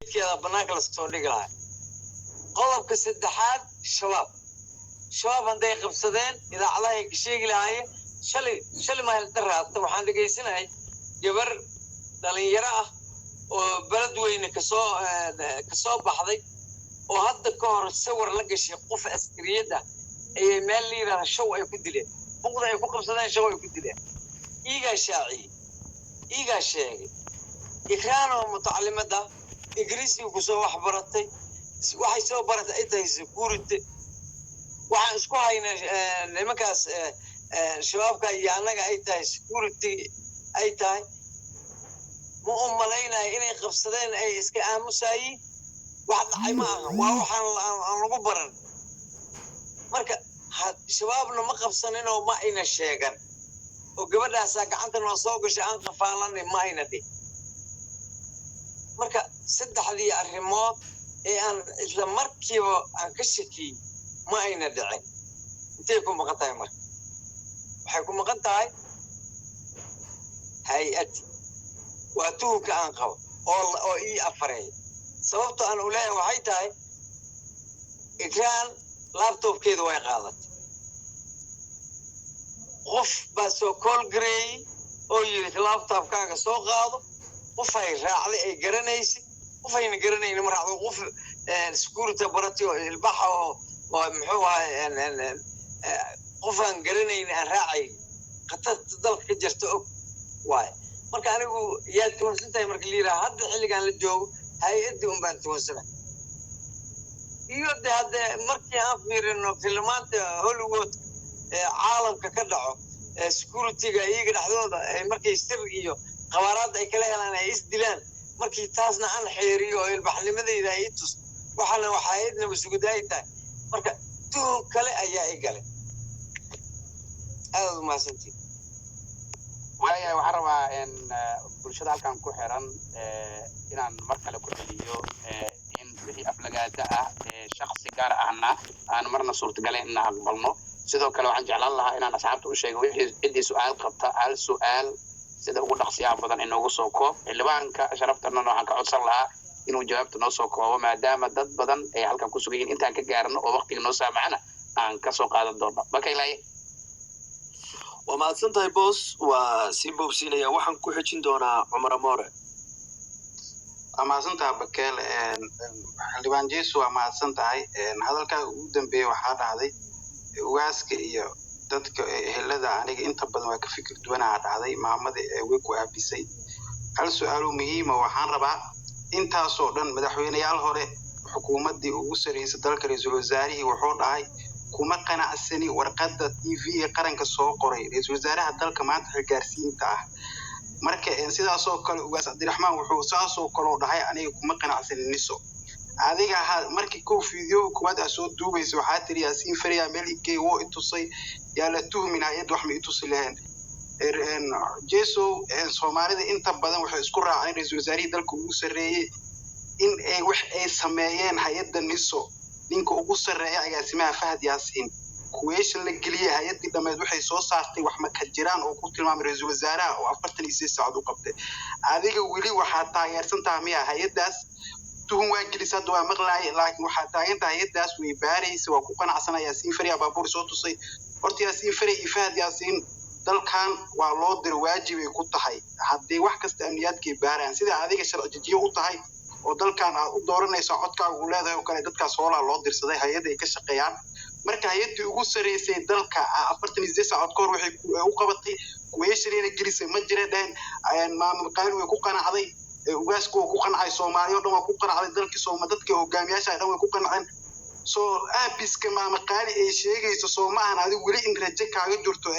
كذا بناك الصولي قلها قلب كسدحات شباب عندي قبصدين إذا عليه شيء لهاي شلي ما هالدرات طبعا لقيسنا هاي جبر دليرة وبلد وين كسو بحضي وهذا كور الصور لقى شيء قف عسكرية ده أي مالي راح شو يكدله بقدر يكون قبصدين شو يكدله إيجا شاعي إيجا شيء إكرانه متعلمة ده إجريسي وكسو حبرتي waxay soo baratay ay tahay security waxaan isku haynaa nimankaas shabaabka iyo anaga ay tahay security ay tahay ma u malaynay inay qabsadeen ay iska aamusaayeen wax dhacay ma aha waa waxaan lagu baran marka shabaabna ma qabsanin oo ma ayna sheegan oo gabadhaas gacanta noo soo gashay aan qafaalanay ma ayna dhig marka saddexdii arrimood أنا إذا مركب عن كشكي ما أين دعين أنتيكم مقطعي مركب وحيكون مقطعي هيئتي وأتوك أنقو أو إي أفرعي سببت أن أولاي وحيتاي إكران لابتوب كيدو ويقالت غف باسو كول جري أو يريد لابتوب كاكا سو قاضو وفاي راعلي أي قرنيسي وفين قرنين مرة وقف سكورة براتي البحر ومحوها قفان قرنين راعي قطعت ضلك كجرتوك واي مركا أنا يا تونسنتاي مركا ليرا هاد اللي كان للجو هاي ادهم بان تونسنا يودي هذا مركي أفير إنه فيلمات هوليوود عالم ككدعو سكورتي يقدر حدودا مركي يستر إيو قوارات أي كلام أنا يسدلان markii taasna aan xeeriyo ilbaxnimadeyda ay tus waxana waxaydna masuuliyadeeda marka tuu kale ayaa ay galay aad ma santi waaya waxa rabaa in bulshada halkan ku xiran inaan mar kale ku celiyo in wixii aflagaada ah shakhsi gaar ahna aan marna suurtagalay in aan aqbalno sidoo kale waxaan jeclaan lahaa inaan asxaabta u sheego wixii cidii su'aal qabta hal su'aal sida ugu dhaqsiyaha badan inoogu soo koob xildhibaanka sharaftarna waxaan ka codsan lahaa inuu jawaabta noo soo koobo maadaama dad badan ay halkan ku sugan yihiin intaan ka gaarno oo waqtiga noo saamacana aan ka soo qaadan doono bakaylay waa mahadsan tahay boos waa sii boobsiinaya waxaan ku xijin doonaa cumar amoore waa mahadsan tahay bakeel xildhibaan jeesu waa mahadsan tahay hadalkaa ugu dambeeyey waxaa dhacday ugaaska iyo dadka ehelada aniga inta badan waa ka fikir duwanaa dhacday maamada way ku aabisay hal su'aalo muhiim ah waxaan rabaa intaasoo dhan madaxweynayaal hore xukuumadii ugu sareysay dalka ra'iisul wasaarihi wuxuu dhahay kuma qanacsani warqadda TV ee qaranka soo qoray ra'iisul wasaaraha dalka maanta xilgaarsiinta ah marka sidaas oo kale ugaas Cabdiraxmaan wuxuu saasoo kale dhahay aniga kuma qanacsani niso adiga markii koo fiideo kuwada soo duubayso waxa tiri Yaasiin Fariya meel igay oo intusay yaa la tuhminaa iyad wax ma intusay lahayn jeeso Soomaalida inta badan waxay isku raaceen ra'iisul wasaarihi dalka ugu sareeyay in ay wax ay sameeyeen hay'adda niso ninka ugu sareeya agaasimaha Fahad Yaasiin kuweesha la geliyay hay'adii dhameed waxay soo saartay wax ma ka jiraan oo ku tilmaamay ra'iisul wasaaraha oo 48 saacadood u qabtay adiga wali waxa taageersan tahay miya hay'adaas tuhun waa gelisay waa maqlaay laakiin waxa taageerta hay'adaas way baaraysa waa ku qanacsanaya Yaasiin Fariya baabuur soo tusay horta Yaasiin Fariya iyo Fahad Yaasiin dalkan waa loo dir waajib ay ku tahay haddii wax kasta amniyaadkii baaraan sida adiga sharciyo u tahay oo dalkan aad u dooranayso codkaaga u leedahay oo kale dadkaas hoolaa loo dirsaday hay'adda ay ka shaqeeyaan marka hay'adii ugu sareysay dalka 48 saacadood ka hor waxay u qabatay kuweeshreena gelisay ma jireen maamul qaali way ku qanacday ugaasku ku qancay Soomaaliya dhan waa ku qancay dalkii Soomaaliya dadka hogaamiyaasha dhan way ku qanceen soo aabiska maamul qaali ay sheegayso Soomaaliya adigu wali in rajo kaaga jirto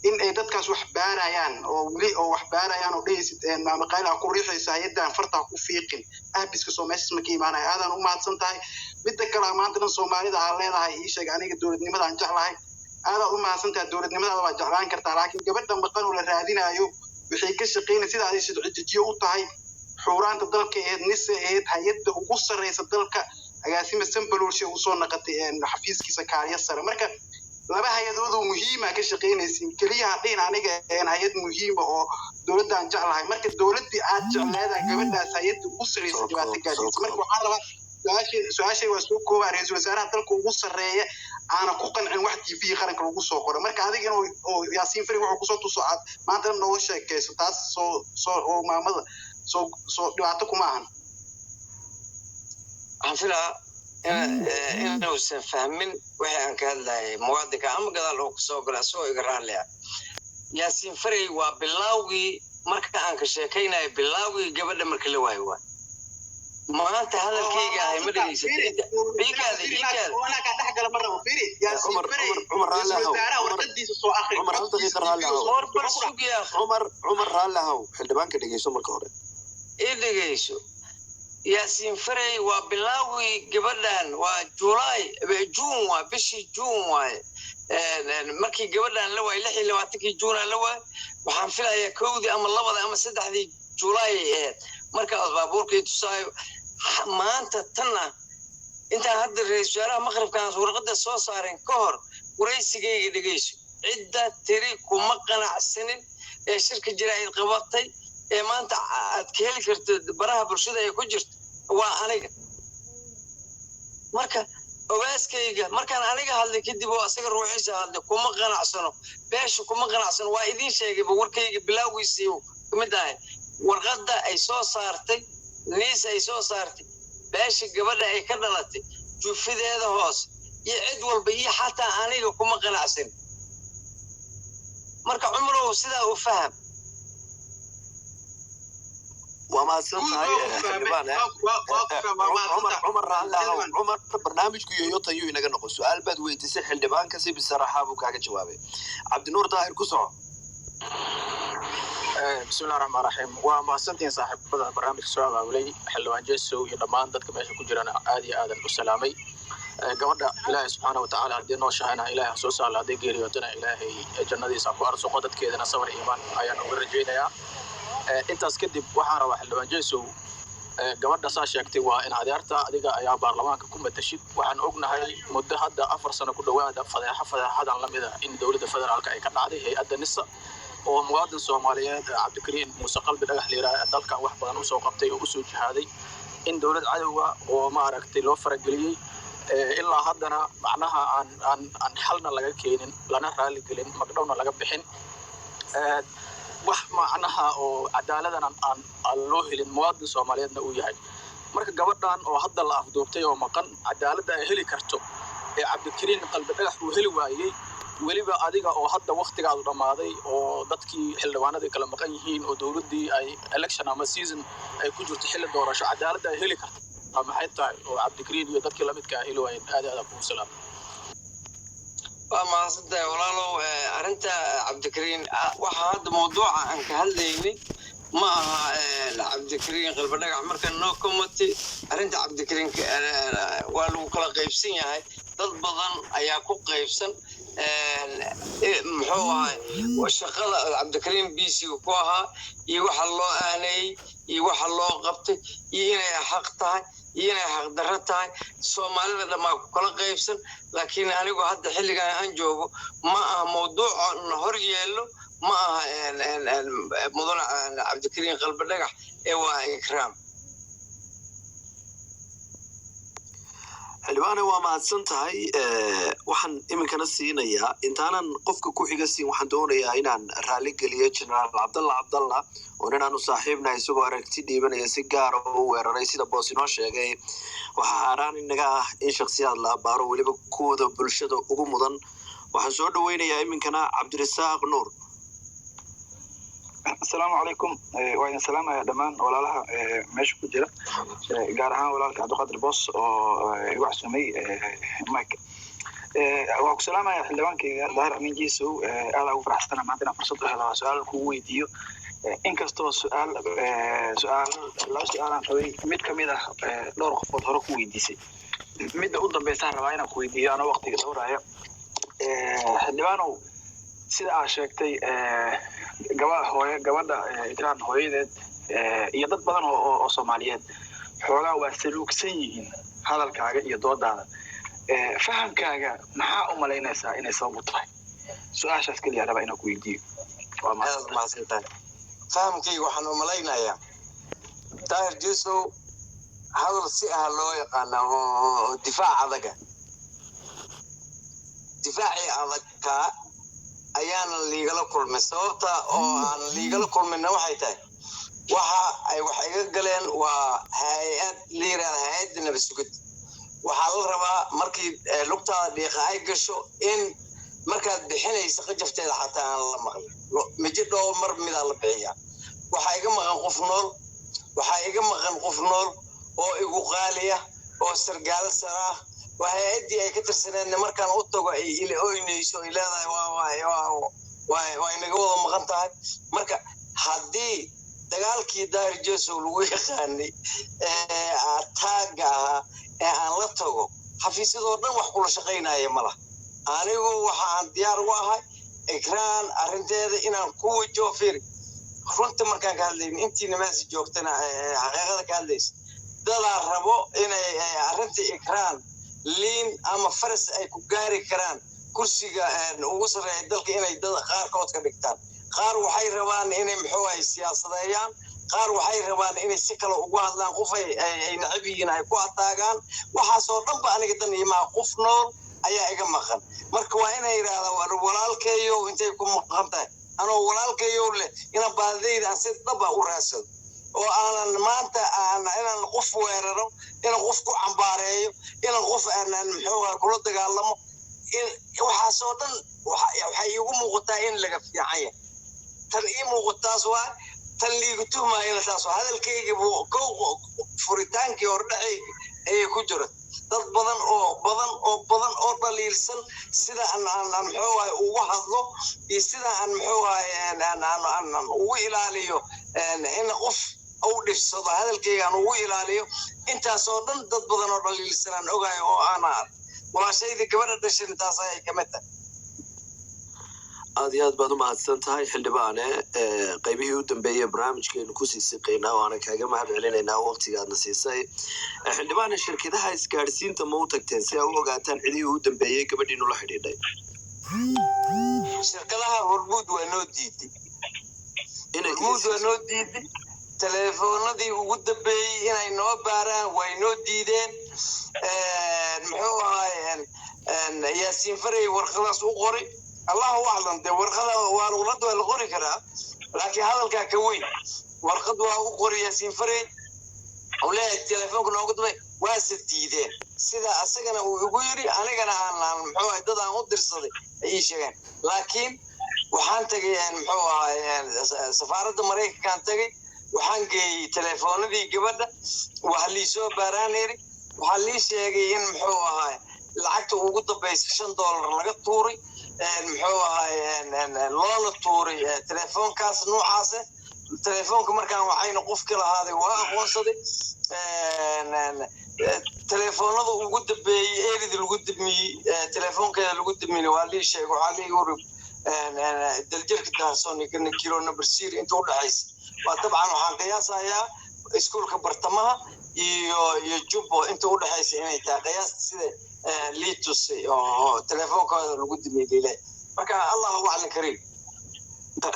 in ay dadkaas wax baarayaan oo wali oo wax baarayaan oo dhaysid maamul qaali ku riixaysa hay'addan farta ku fiiqin aabiska Soomaaliya ma kiimaanay aadan u mahadsan tahay midda kale maanta Soomaalida aan leedahay ii sheeg aniga dawladnimada aan jeclahay aadan u mahadsan tahay dawladnimada waa jeclaan kartaa laakiin gabadha maqan oo la raadinayo wixii ka shaqeynay sida ay sharciyo u tahay xuraanta dalka ee nise ee hay'adda ugu sareysa dalka agaasima Sambaloolshay u soo naqatay xafiiskiisa kaaliya sare marka laba hay'adood oo muhiim ah ka shaqeynaysiin kaliya hadeen aniga hay'ad muhiim ah oo dowladdan jeclahay marka dowladdii aad jecleedahay gabadhaas hay'adda ugu sarreysa dhibaato gaadhaysa marka waxaan rabaa su-aashay waa soo koobaa ra-iisul wasaaraha dalka ugu sarreeya aana ku qancin wax TV qaranka lagu soo qoro marka adiga inuu Yaasiin Fari wuxuu kusoo tuso aad maanta nooga sheekayso taas soo maamada soo dhibaato kuma ahan waxaan filaa inuusan fahmin wixii aan ka hadlayay muwaadinka ama gadaal uu kusoo galaa soo iga raalli ah Yaasiin Fari waa bilowgii marka aan ka sheekaynayo bilowgii gabadha marka la waayo waa maanta hadalkayga ahay ma dhageysatay biikaada وانا قاعد احكي مره وفيري يا عمر warqadiisa soo akhri عمر raalahow xildhibaanka dhageyso marka hore dhageyso Yaasiin Fari waa bilowgii gabadhan waa July June waa bishii June waa markii gabadhan la waay 26 June la waay waxaan filayaa koowdii ama labada ama saddexdii July marka baabuurkii tusaayo maanta tanna inta hadda ra'iisul wasaaraha maqribkan warqada soo saareen ka hor waraysigayga dhageyso cidda tiri kuma qanacsanin ee shirka jiraa'id qabatay ee maanta aad ka heli karto baraha bulshada ay ku jirto waa aniga marka ogaaskayga markaan aniga hadlay kadib oo asaga ruuxiisa hadlay kuma qanacsano beesha kuma qanacsano waa idin sheegay warkayga bilowgiisii kamid ah warqada ay soo saartay niis ay soo saartay beesha gabadha ay ka dhalatay jufideeda hoos iyo cid walba iyo xataa aniga kuma qanacsan marka Cumarow sidaa u faham وما سنتهاي عمر رالاهو عمر برنامجكو يوتا يو inaga noqo su'aal baad weydiisay xildhibaanka si bisaraxa buu kaaga jawaabay Cabdinuur Daahir ku soo بسم الله الرحمن الرحيم وما سنتين صاحب برنامج سؤال أولي حلوان جسو يضمان ضدك ماشي كجرنا عادي آدم السلامي قبل إلهي سبحانه وتعالى دينو شهنا إلهي حسوس على دي جيريوتنا إلهي جنة ساقو أرسو قدت كذا نصور إيمان أيان ورجينا يا أنت أسكدب وحنا وحلوان جسو قبل ساش يكتي وإن عديرتا أديك أيام برلمان كم تشيد وحن أقنا هاي مدة هذا أفر سنة كل واحد فضيحة هذا لم إذا إن دولة فدرال كأي كان عادي هي أدى نص ومواطن Soomaaliyeed Cabdikariin Muuse Qalbi dhagax leeyahay dalka wax badan u soo qabtay oo u soo jihaaday in dawlad cadawga oo ma aragtay loo farageliyay ilaa haddana macnaha aan xalna laga keenin lana raali gelin magdhowna laga bixin wax macnaha oo cadaaladan aan loo helin muwaadin Soomaaliyeedna uu yahay marka gabadhan oo hadda la afduubtay oo maqan cadaaladda ay heli karto ee Cabdikariin Qalbi dhagax uu heli waayay weliba adiga oo hadda waqtigaadu dhamaaday oo dadkii xildhibaanada kala maqan yihiin oo dawladdii ay election ama season ay ku jirto xilli doorasho cadaalad ay heli karto ama xaytaa oo Cabdikariin iyo dadkii la midka ah heli waayeen aad ku salaam waa maasada walaalow arinta Cabdikariin waxa hadda mawduuca aan ka hadlaynay ma aha Cabdikariin Qalbi dhagax marka noo committee arinta Cabdikariin waa lagu kala qaybsan yahay dad badan ayaa ku qaybsan muxuu ahay shaqada Cabdikariin BC ku ahaa iyo waxa loo aanay iyo waxa loo qabtay iyo inay xaq tahay iyo inay xaq darro tahay Soomaalida dhamaan ku kala qaybsan laakiin anigu hadda xilligan aan joogo ma aha mawduuca hor yeelo ma aha mudane Cabdikariin Qalbi dhagax ee waa ikraam xildhibaane waa mahadsan tahay waxaan iminkana siinayaa intaanan qofka ku xiga siin waxaan doonayaa inaan raali geliyo jenaraal cabdalla oo inaanu saaxiibnahay isagoo aragti dhiibanaya si gaar ah u weeraray sida boos inoo sheegay waxaa xaaraan inaga ah in shakhsiyaad la abaaro weliba kuwada bulshada ugu mudan waxaan soo dhaweynayaa iminkana Cabdirasaaq Nuur السلام عليكم وين السلام يا دمان ولا لها ماشي كجرا جارها ولا لك عبد القادر بوس وحسمي مايك والسلام يا حلوان كي ظهر من جيسو على وفرحتنا ما عندنا فرصة هذا سؤال كويديو إن كستو سؤال لا سؤال عن طويل ميت كميدا دور خفض هرو كويديسي ميت قدام بيسار رواينا كويديو أنا وقتي دورة يا حلوانو sida aad sheegtay gabadha ikraan hooyadeed iyo dad badan oo Soomaaliyeed xoogaa waa saluugsan yihiin hadalkaaga iyo doodaada fahamkaaga maxaa u malaynaysaa inay sabab u tahay su'aashaas kaliya raba inaan ku weydiiyo waa mahadsantahay fahamkayga waxaan u malaynayaa daahir jeesow hadal si ah loo yaqaana oo difaac adaga difaacii adagtaa ayaana liigala kulmay sababta oo aan liigala kulmayna waxay tahay wax iga galeen waa hay-ad liirada hay-adda nabasugid waxaa la rabaa markii lugtaada dhiiqa ay gasho in markaad bixinaysa qajafteeda xataa aan la maqlin miji dhowr mar midaa la bixiyaa waxaa iga maqan qof nool oo igu qaaliya oo sargaalo saraa waa hay-addii ay ka tirsaneedna markaan u tago ay ila oynayso ay leedahay waa inaga wada maqan tahay marka haddii dagaalkii daahir jeesow lagu yaqaanay taaga ahaa ee aan la tago xafiisyadoo dhan wax kula shaqaynaya malaha anigu waxaan diyaar u ahay ikraan arrinteeda inaan ku wajo firi runta markaan ka hadlayn intiina meesha joogtana xaqiiqada ka hadlaysa dadaa rabo inay arrinta ikraan liin ama faras ay ku gaari karaan kursiga ugu sarreeya dalka inay dad qaarkood ka dhigtaan qaar waxay rabaan inay muxuu ahay siyaasadeeyaan qaar waxay rabaan inay si kale ugu hadlaan qof ay nacab yihiin ay ku ataagaan waxaasoo dhanba aniga dan imaa qof nool ayaa iga maqan marka waa inay yidhahdaan walaalkeeyo intay ku maqan tahay anoo walaalkeeyo leh inaan baadidayda aan si dhaba u raadsado oo aanan maanta inaan qof weeraro inaan qof ku cambaareeyo inaan qof aanan muxuu ahay kula dagaalamo waxaasoo dhan waxay iigu muuqataa in laga fiican yahay tan ii muuqataas waa tan liigu tuhmaayana taas waa hadalkayga furitaankii hordhacayga ayay ku jira dad badan oo dhaliilsan sida aan muxuu ahay ugu hadlo iyo sida aan muxuu ahay aan ugu ilaaliyo in qof u dhifsado hadalkayga aan ugu ilaaliyo intaasoo dhan dad badan oo dhaliilsan aan ogahay oo aan walaashayda gabadha dhashay intaas ayay ka mid tahay aad iyo aad baad u mahadsan tahay xildhibaane qaybihii u dambeeyey barnaamijkeenu kusii siqaynaa waana kaaga mahad celinaynaa waqtigaadna siisay xildhibaane shirkadaha isgaadhsiinta ma u tagteen si aa u ogaataan cidihii u dambeeyey gabadhiinu la xidhiidhay shirkadaha hormuud waa noo diiday teleefoonadii ugu dambeeyey inay noo baaraan way noo diideen muxuu ahay yaasiin faray warqadaas u qori allahu aclam dee warqada waa la qori karaa laakiin hadalkaa ka weyn warqad waa u qori yaasiin faray uu leeyahay teleefoonka noogu dambeey waase diideen sida asagana uu igu yiri anigana aan muxuu ahay dad aan u dirsaday ayay sheegeen laakiin waxaan tagay muxuu ahay safaaradda maraykankaan tagay waxaan geeyey teleefoonadii gabadha waxa liisoo baaraan yiri waxaa lii sheegay in muxuu ahay lacagta ugu dambaysa $5 laga tuuray muxuu ahay loona tuuray teleefoonkaas noocaas teleefoonka markaan waxayna qofka lahaaday waa aqoonsaday teleefoonada ugu dambeeyey eelid lagu dibmiyey teleefoonkeeda lagu dibmiyey waa lii sheegay waxaa lii yiri daljirka taasoo kilo number 0 inta u dhaxaysa waa dabcan waxaan qiyaasayaa iskuulka bartamaha iyo jubbo inta u dhaxaysa inay tahay qiyaasta sida liitus oo teleefoonkooda lagu dimiyey marka allahu aclam kariim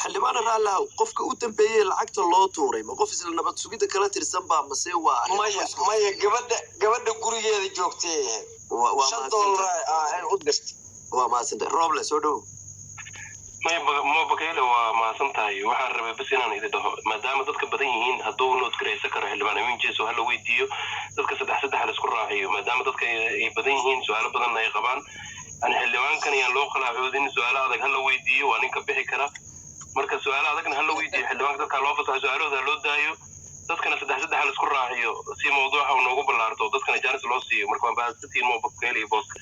xildhibaane raallah qofka u dambeeyey lacagta loo tuuray ma qof isla nabad sugidda kala tirsan baa mase waa maya gabadha gurigeeda joogtay $5 u dirtay waa mahadsantay rooble soo dhow ma bakayle waa mahadsan tahay waxaan rabay bas inaan idin dhaho maadaama dadka badan yihiin hadduu nood garaysan karo xildhibaan amiin jeeso hala weydiiyo dadka saddex la isku raaciyo maadaama dadka ay badan yihiin su-aalo badanna ay qabaan yani xildhibaankan ayaan loo qalaacoodin su-aalo adag hala weydiiyo waa ninka bixi kara marka su-aalo adagna hala weydiiyo xildhibaanka dadkaa loo fasaxo su-aalahooda loo daayo dadkana saddex la isku raaciyo si mawduuca uu noogu ballaarto dadkana jaanis loo siiyo marka waan bahadsantihiin mo bakayle iyo booska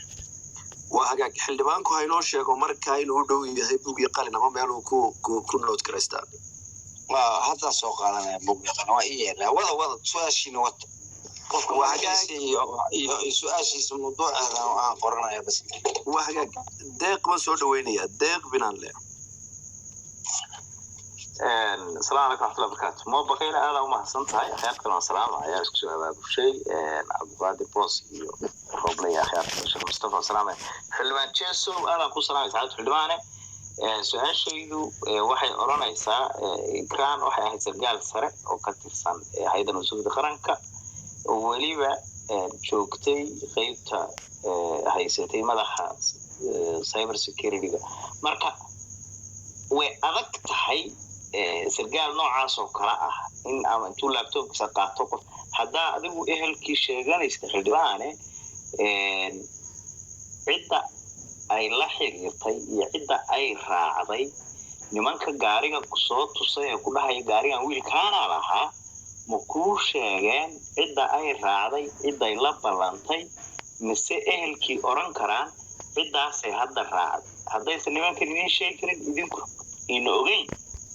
waa hagaag xildhibaanku ha inoo sheego markaa inuu u dhow yahay bug iyo qalin ama meeluu ku nood garaystaa haddaa soo qaadanaya bug iyo qalin waa ii yeelaa wada su-aashiina wata qofka waa hagaag iyo su-aashiisa mawduuceeda aan qoranaya bas waa hagaag deeq ma soo dhaweynaya deeq binaanle السلام عليكم ورحمة الله وبركاته. ما بقينا أنا وما حسنتها أخيرا السلام عليكم أشكر هذا الشيء عبد القادر بوس روبلي أخيرا الشيخ مصطفى سلامة حلوان تشيسو أنا أقول سلامة تعالوا حلوانة su-aashaydu waxay oranaysaa ikraan waxay ahayd sargaal sare oo ka tirsan hay'adda mas-uuliyadda qaranka oo weliba joogtay qaybta haysatay madaxa cyber security-ga marka way adag tahay sargaal noocaas oo kala ah in ama intuu laptopkiisa qaato qof haddaa adigu ehelkii sheeganaysa xildhibaane cidda ay la xiriirtay iyo cidda ay raacday nimanka gaariga kusoo tusay ee ku dhahaya gaarigan wiilkaana lahaa ma kuu sheegeen cidda ay raacday cidday la ballantay mise ehelkii oran karaan ciddaasay hadda raacday haddaysan nimankan idiin sheegi karin idinku ina ogeyn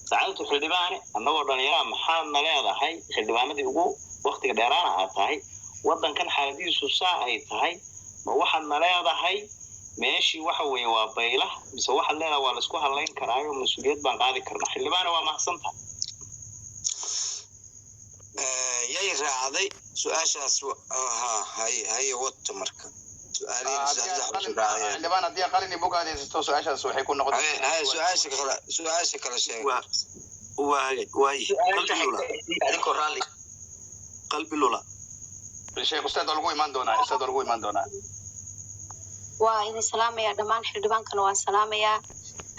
saacadtu xildhibaane annagoo dhallinyaraa maxaadna leedahay xildhibaanadii ugu waktiga dheeraana aad tahay waddankan xaaladiisu saa ay tahay ma waxaadna leedahay meeshii waxa weeye waa bayla mise waxaad leedahay waa laisku hadlayn karaayo mas-uuliyad baan qaadi karnaa xildhibaane waa mahadsantahay yay raacday su-aashaas haye wato marka xildhibaan haddii qalin iyo bug aad haysato su-aashaas waxay ku noqon su-aasha kale sheeg qalbi lula sheekh ustaad waa lagu imaan doonaa waa idin salaamayaa dhammaan xildhibaankana waan salaamayaa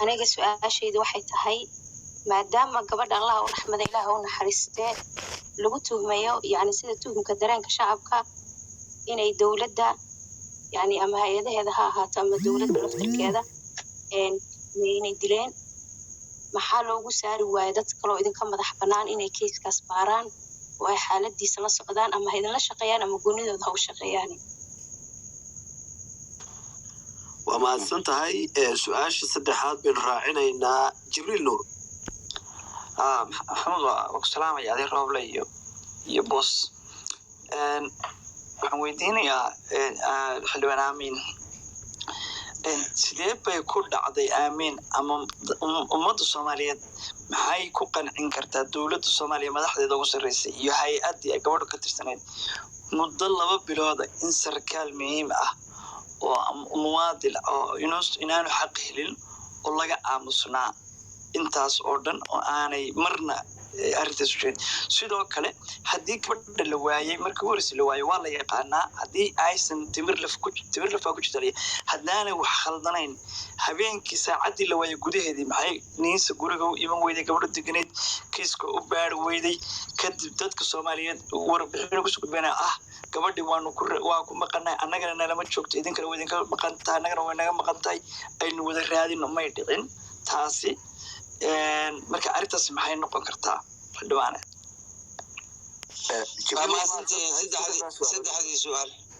aniga su-aashaydu waxay tahay maadaama gabadha allaha u raxmada ilaaha u naxariistee lagu tuhmayo yani sida tuhumka dareenka shacabka inay dowladda yani ama hay-adaheeda ha ahaato ama dowladda laftirkeeda inay dileen maxaa loogu saari waayo dad kaloo idinka madax bannaan inay keiskaas baaraan oo ay xaaladiisa la socdaan ama ha idinla shaqeeyaan ama goonidooda ha u shaqeeyaan waa mahadsan tahay su-aasha saddexaad baynu raacinaynaa jibriil nuur maxamed waa ku salaamaya adeer rooble iyo boos waxaan weydiinayaa xildhibaan aamiin sidee bay ku dhacday aamiin ama ummadda soomaaliyeed maxay ku qancin kartaa dowladda soomaaliya madaxdeeda ugu sarreysay iyo hay-addii ay gabadha ka tirsaneyd muddo 2 bilooda in sarkaal muhiim ah oo muwaadil oo inaanu xaq helin oo laga aamusnaa intaas oo dhan oo aanay marna arrintaas u sheegin sidoo kale haddii gabadha la waayey markii horeysa la waayey waa la yaqaanaa haddii aysan timirlaf ku jirta haddaanay wax khaldanayn habeenkii saacaddii la waayey gudaheedii maxay niinsa guriga u iman weyday gabadha deganeed kiiska u baari weyday kadib dadka soomaaliyeed warbixin kusoo gudbeenaa gabadhii waa ku maqanahay annagana nalama joogto idinkana waa idinka maqan tahay annagana waa naga maqan tahay aynu wada raadino may dhicin taasi marka arrintaas maxay noqon kartaa xildhibaane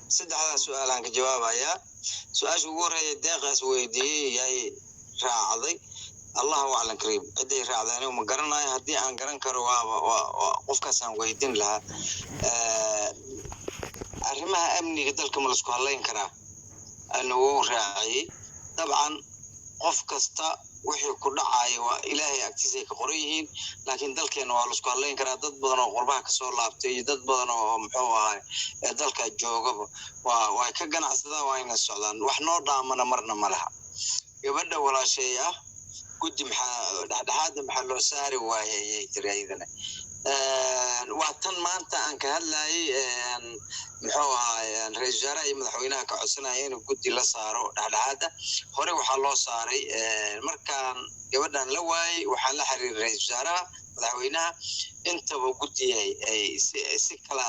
saddexdaa su-aalaan ka jawaabayaa su-aasha ugu horreeya deeqaas weydiiyey yay raacday allahu aclam kariim ciday raacday anigu ma garanayo haddii aan garan karo qofkaasaan weydin lahaa arrimaha amniga dalka ma laisku hadlayn karaa anagu raaciyey dabcan qof kasta wixii ku dhacaya waa ilaahay agtiisay ka qoran yihiin laakiin dalkeena waa laisku hadlayn karaa dad badan oo qurbaha kasoo laabtay iyo dad badan oo muxuu ahay dalka joogaba way ka ganacsadaan waa ina socdaan wax noo dhaamana marna ma laha gabadha walaashay guddi dhexdhexaada maxaa loo saari waayay ayay tiri ayadana waa tan maanta aan ka hadlayay muxuu ahay ra-iisul wasaaraha iyo madaxweynaha ka codsanaya inuu guddi la saaro dhexdhexaada hore waxaa loo saaray markaan gabadhan la waayey waxaa la xiriiray ra-iisul wasaaraha madaxweynaha intaba guddi ay si kala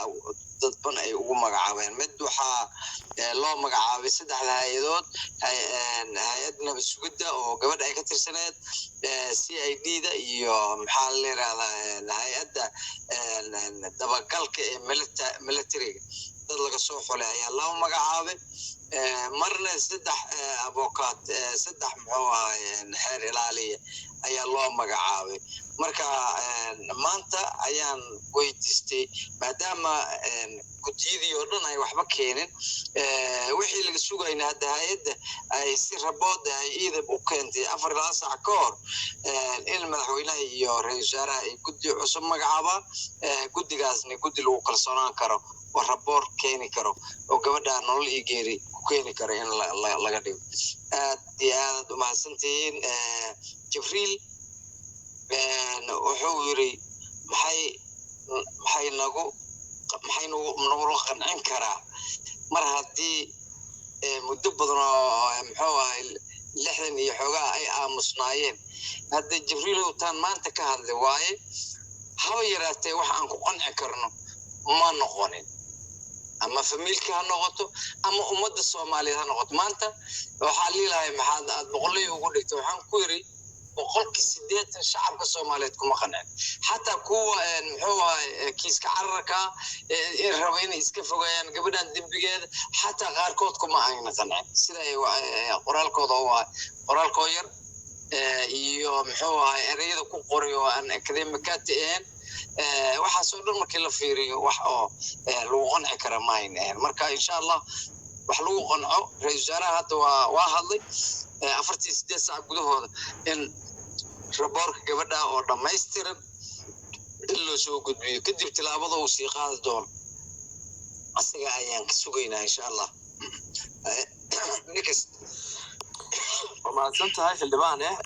dadban ay ugu magacaabeen mid waxaa loo magacaabay 3 hay-adood hay-ad nabad sugidda oo gabadha ay ka tirsaneed CID-da iyo maxaa la yiraahdaa hay-adda dabagalka ee militariga dad laga soo xulay ayaa loo magacaabay marna 3 avokaat 3 muxuu ahay xeer ilaaliya ayaa loo magacaabay marka maanta ayaan weydiistay maadaama guddiyadii oo dhan ay waxba keenin wixii laga sugayna hadda hay-adda ay si rabood ay iidab u keentay 4 saac ka hor in madaxweynaha iyo ra-iisul wasaaraha ay guddi cusub magacaabaan guddigaasna guddi lagu kalsoonaan karo oo raboor keeni karo oo gabadha nolol iyo geeri ku keeni kara in laga dhigo aad iyo aad u mahadsantihiin jibriil wuxuu yiri maxay nagu qancin karaa mar haddii muddo badan oo muxuu ahay 60 iyo xoogaa ay aamusnaayeen hadda jibriil taan maanta ka hadlay waaye haba yaraatee wax aan ku qanci karno ma noqonin ama familka ha noqoto ama ummadda Soomaaliyeed ha noqoto maanta waxa leeyahay maxaad aad boqolay ugu dhigtay waxaan ku yiri boqolkii 80 shacabka Soomaaliyeed kuma qancin hatta kuwa muxuu ahay kiiska cararka ee rabeen iska fogeeyaan gabadhan dambigeeda hatta qaarkood kuma ayna qancin sida ay qoraalkooda yar iyo muxuu ahay erayada ku qoray oo aan academic waxa soo dhan markii la fiiriyo wax oo lagu qanci kara ma ahayn marka insha Allah wax lagu qanco ra'iisul wasaaraha hadda waa hadlay 48 saac gudahooda in raboorka gabadha oo dhameystiran in loo soo gudbiyo kadib tilaabada uu sii qaadi doono asaga ayaan ka sugaynaa insha Allah nikas ومعزنت هاي خلبانة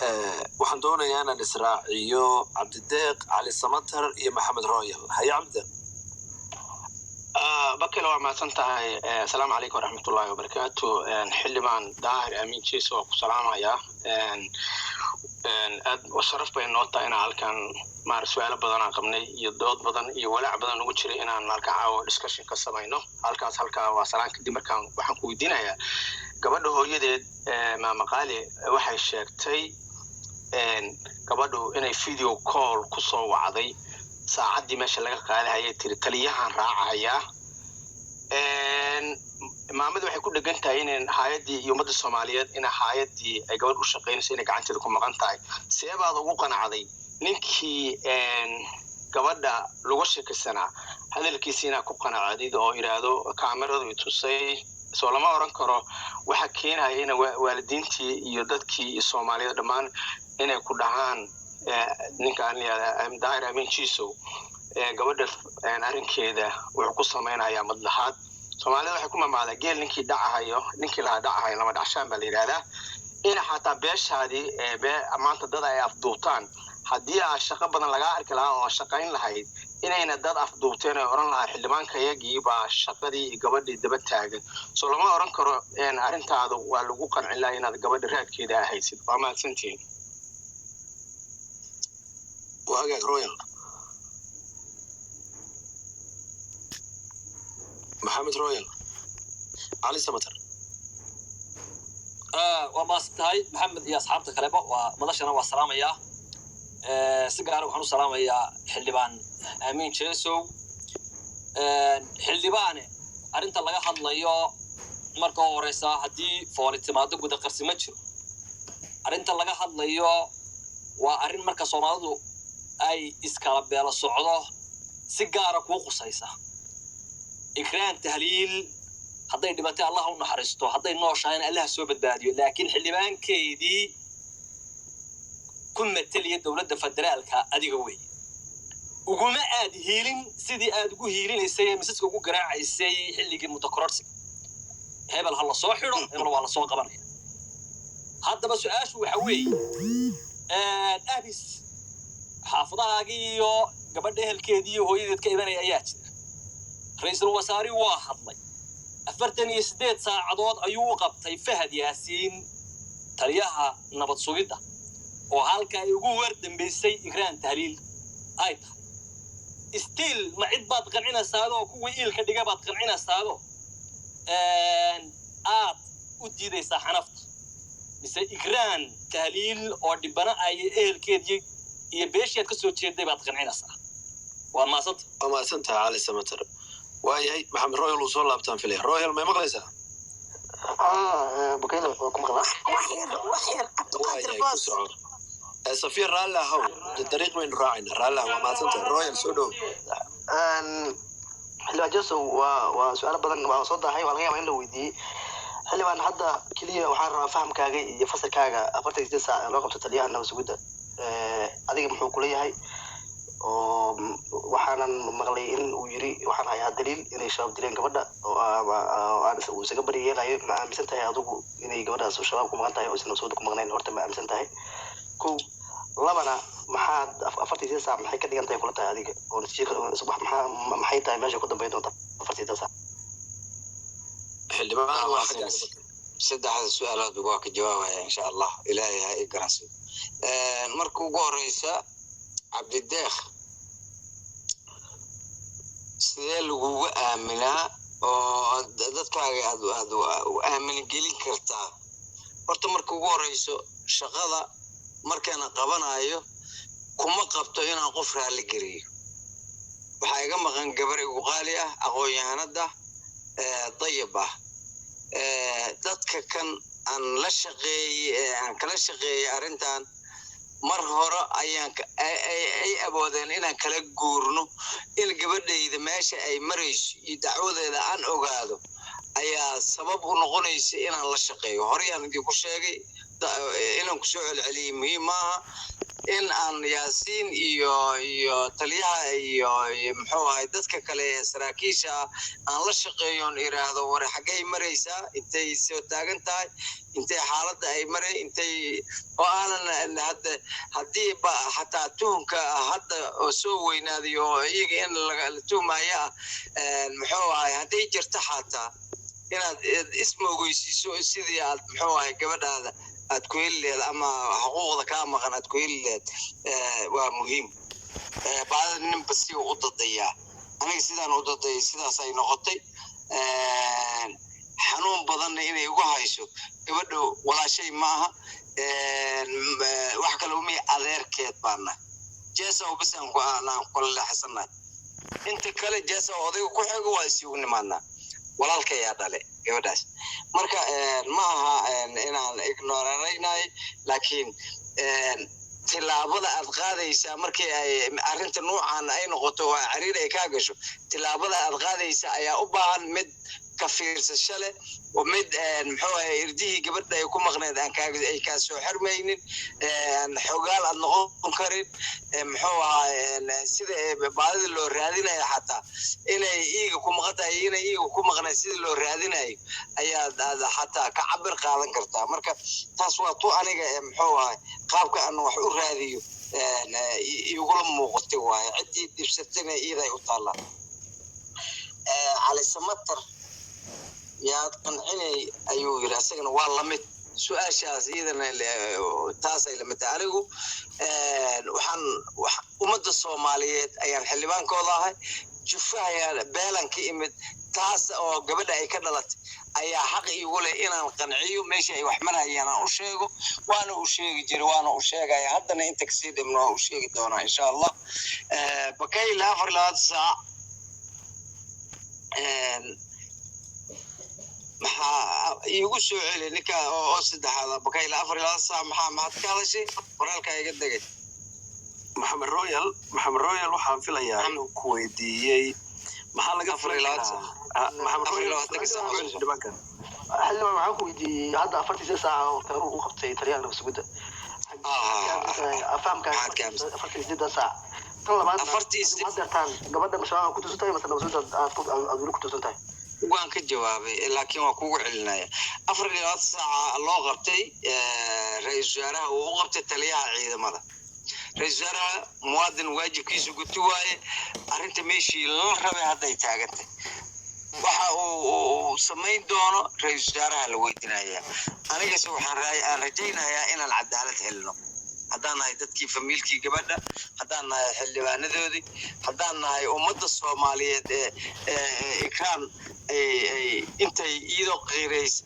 وحندونا يانا نسراعيو عبد الديق علي السمطر يا محمد رويال هيا عبد بكلا ومعزنت هاي السلام عليكم ورحمة الله وبركاته حلمان داهر أمين جيسو سلام عليا وشرف بين نوتا إنا هالكان مع سؤال بدنا قبني يدود بدن يولع بدن وجري إنا نالك عاو ديسكشن كسبينه هالكاس هالكا وسلام كدي مركان وحنكو يدينا يا gabadhu hooyadeed maqaale waxay sheegtay gabadhu inay video call ku soo wacday saacadii meesha laga qaadayay tiri taliyahan raacaya maamadu waxay ku dhagan tahay in hay'adii iyo ummadda Soomaaliyeed in hay'adii ay gabadh u shaqeynayso in gacanteeda ku maqan tahay seebaad ugu qanacday ninkii gabadha lagu sheekaysanaa hadalkiisina ku qanacday oo iraado kaamiradu tusay soo lama oran karo waxa keenaya in waalidiintii iyo dadkii Soomaaliyeed dhamaan inay ku dhahaan ninkaan daahir amin jiiso gabadha arrinkeeda wuxuu ku sameeyay madlaxaad Soomaalida waxay ku mamaadaa geel ninkii dhacahayo ninkii la dhacahayo lama dhacshaan baa la yiraahdaa in xataa beeshaadii maanta dad ay afduubtaan haddii shaqo badan laga arki lahaa oo shaqayn lahayd inayna dad afduubteen oo oran lahaa xildhibaanka yagii baa shaqadii gabadhii daba taagan soo lama oran karo arrintaadu waa lagu qancin lahaa inaad gabadha raadkeeda haysid waa mahadsantiin وهاجا رويال محمد رويال علي سمتر وما استهاي محمد يا أصحابتك كلبا ومدشنا والسلام يا سجار وحنو سلام يا حلبان أمين شيسو حلبانه أرنت الله يحض ليا مركو ورسا هدي فورت ما دق وده قرص متشر أرنت الله يحض ليا وأرن مركز صنادو أي إسكالب على الصعدة سجارة وقصيصة إكران تهليل هذا دبته الله ونحرسته هذا النوشين الله سوى بداديو لكن حلبان كيدي كل متلي الدولة فدرال كأدي قوي وقوم أدي هيلين سيدي أدي هيلين السيء مسك وقو جراع السيء اللي جم متكررس هبل هلا صاحره هبل والله صاق قبله هذا بس إيش وحوي أبيس حافظها جيو قبل ده الكيدي وهو يذكر إذا آيات رئيس الوزراء واحد لي أفرتني سديت ساعدود أيوقف فهد ياسين تريها نبض سويدا وهالك يقول ورد بيسي إكران تهليل أيضا استيل ما عد بات قنعنا سادو كوي إيل كدقا بات قنعنا سادو ودي دي ساحنفت بس إكران تهليل أو دبنا أي إيل كيدي يبيش يتكسو تشيد دي بات قنعنا سا وما صد وما سنتها على سمتر واي محمد رويال وصول لابتان فيليه رويال ما مغلسة بكينا كم خلاص وحير عبد الباص سفير رالا هو الطريق وين راعينا رالا وما سنتها رويال سودو حلو جسو وسؤال بدن وصدق هاي والغيام عنده ودي حلو أن حدا كلية وحار فهم كاجي يفسر كاجا أفرت جلسة رقم تتليها أنا وسجودة أديك محوكلية هاي waxaanan maqlay in uu yiri waxaan hayaa daliil inay shaab dileen gabadha oo aan dabcan uu isaga bariyeelayo ma aaminsan tahay adigu inay gabadhaas shabaab ku maqan tahay oo isna soo ku maqnayn horta ma aaminsan tahay kow labana maxaad afartii saac maxay ka dhigan tahay kula tahay adiga oo natiijada subax maxay tahay meesha ku dambeyn doonta afartii saac xildhibaan waa saddexda su'aalood waa ka jawaabaya insha allah ilaahay ha i garansiyo marka ugu horeysa cabdideekh sidee lagugu aaminaa oo dadkaaga aad u aamin gelin kartaa horta marka ugu horeyso shaqada markaana qabanayo kuma qabto inaan qof raali geliyo waxaa iga maqan gabar igu qaali ah aqoon-yahanada dayib ah dadka kan aan la shaqeeyey aan kala shaqeeyey arrintan mar hore ayaan ay awoodeen inaan kala guurno in gabadhayda meesha ay marayso iyo dacwadeeda aan ogaado ayaa sabab u noqonaysa inaan la shaqeeyo horeyaan idinku sheegay inaan kusoo celceliyey muhiim maaha in aan yaasiin iyo taliyaha iyo muxuu ahay dadka kale ee saraakiisha aan la shaqeeyoon iraahdo war xaggay maraysaa intay soo taagan tahay intay xaaladda ay maray intay oo aanan hadda haddii xataa tuhunka hadda oo soo weynaaday oo iyaga in la tuhmaya muxuu ahay hadday jirto xataa inaad ismoogeysiiso sidii aad muxuu ahay gabadhaada aad ku heli leed ama xuquuqda kaa maqan aad ku heli leed waa muhiim baadida ninba si u dadayaa aniga sidaan u dadayay sidaas ay noqotay xanuun badanna inay ugu hayso gabadha walaashay maaha wax kale umii adeerkeed baana jeesa bas aan kula leexsanahay inta kale jeesa odayga ku xigo waa isugu nimaadnaa walaalka ayaa dhale gabadhaas marka ma aha inaan ignoranaynaay laakiin tilaabada aad qaadaysaa markii ay arrinta nuucan ay noqoto oo cariir ay kaa gasho tilaabada aad qaadaysaa ayaa u baahan mid ka fiirsasho leh oo mid muxuu ahay irdihii gabadha ay ku maqneed ay kaa soo xirmaynin xogaal aad noqon karin muxuu ahaa sida baadida loo raadinayo xataa inay iiga ku maqan tahay inay iiga ku maqnayd sida loo raadinayo ayaad xataa ka cabir qaadan kartaa marka taas waa tu aniga muxuu ahay qaabka aan wax u raadiyo igula muuqatay waaye ciddii dibsatana iiday u taallaa cali samatar yaad qancinay ayuu yidhi asagana waa lamid su-aashaas iyadana taasay lamid tahay anigu waxaan ummadda soomaaliyeed ayaan xildhibaankooda ahay jufahaya beelan ka imid taas oo gabadha ay ka dhalatay ayaa xaq iigu leh inaan qanciyo meesha ay wax marayaan aan u sheego waana u sheegi jiray waana u sheegaya haddana inta kasii dhibno waa u sheegi doonaa insha allah bakayla 24 saac maxaa iigu soo celi ninka oo saddexaad bakayla 24 saac maxaad ka hadashay qoraalka iga degay maxamed royal waxaan filayaa inuu ku weydiiyey maxaa laga xildhibaan waxaan ku weydiiyey hadda 46 saac oo taru u qabtay taliyaha nabadgudda afahamka 46 saac tan labaad hadeertaan gabadha mashaaqo ku tusan tahay masana nabadgudda aad weli ku tusan tahay waan ka jawaabay laakiin waa kugu celinaya 24 saac loo qabtay ra'iisul wasaaraha uu u qabtay taliyaha ciidamada ra'iisul wasaaraha muwaadin waajibkiisu guti waaye arrinta meeshii la rabay hadday taagantay waxa uu samayn doono ra'iisul wasaaraha la weydiinaya anigase waxaan rajaynayaa inaan cadaalad helno haddaan nahay dadkii famiilkii gabadha haddaan nahay xildhibaanadoodii haddaan nahay ummadda soomaaliyeed ikraan intay iyadoo qiiraysa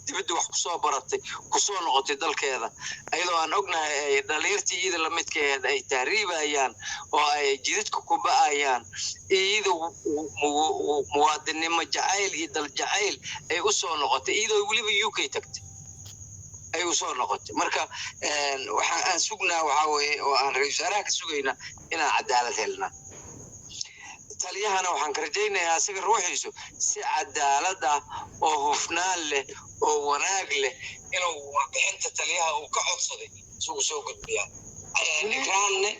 dibadda wax kusoo baratay kusoo noqotay dalkeeda ayadoo aan ognahay ay dhaliirtii iyada lamidkeed ay tahriibayaan oo ay jidadka ku ba'ayaan iyadoo muwaadinimo jacayl iyo dal jacayl ay u soo noqotay iyadoo weliba UK tagtay ay u soo noqotay marka waxaan aan sugnaa waxaa weeye oo aan ra'iisul wasaaraha ka sugaynaa inaan cadaalad helnaa taliyahana waxaan ka rajaynayaa asiga ruuxiisu si cadaalad ah oo hufnaan leh oo wanaag leh inuu warbixinta taliyaha uu ka codsaday isugu soo gudbiyaa ikraanne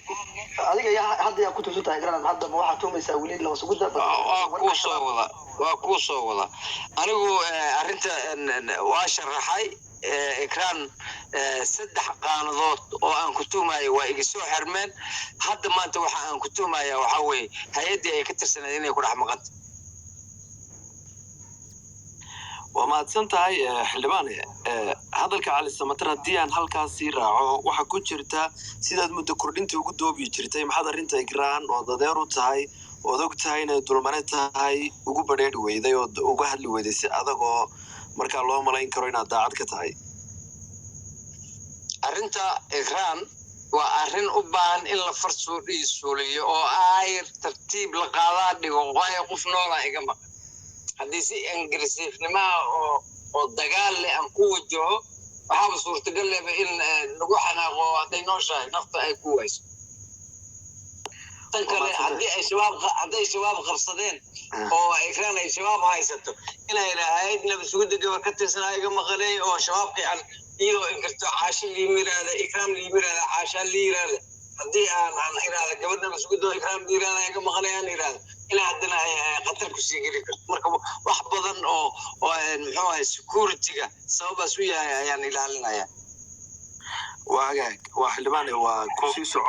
adiga hadda yaa ku tuusantahay ikraan hadda ma waxaa tuumaysaa weli laba sugudda waa kuu soo wada anigu arrinta waa sharaxay ikraan 3 qaanadood oo aan ku tuumayo waa iga soo xirmeen hadda maanta waxa aan ku tuumaya waxa weeye hay-addii ay ka tirsaneed inay ku dhex maqanta waa mahadsan tahay xildhibaane hadalka cali samatar haddii aan halkaasii raaco waxaa ku jirta sidaad muddo kordhintii ugu doobi jirtay maxaad arrinta ikraan ood adeer u tahay ood og tahay inay dulmane tahay ugu badheedhi weyday ood uga hadli weyday si adagoo markaa loo malayn karo inaad daacad ka tahay arrinta ikraan waa arrin u baahan in la farsuuliyo oo ayr tartiib la qaadaa dhigo waayo qof noolaa iga maqan haddii si agressiifnimaha oo dagaal leh aan ku wajaho waxaaba suurtagal leba in lagu xanaaqo hadday nooshahay nafta ay ku wayso tan kale hadday shabaab qabsadeen oo ikraan ay shabaab haysato inay lahayd nabasugudda gabar ka tirsanaa iga maqanay oo shabaab qiican iyadoo inkarto caasho liimiraada ikraam liimiraada caashaa liiraada haddii aan iraada gabadh nabasugudda ikraam liiraada iga maqanay aan iraada ilaa haddana ay qatar ku sii geli karto marka wax badan oo muxuu ahay security-ga sababaas u yahay ayaan ilaalinaya waa hagaag waa xildhibaane waa kusii sheekh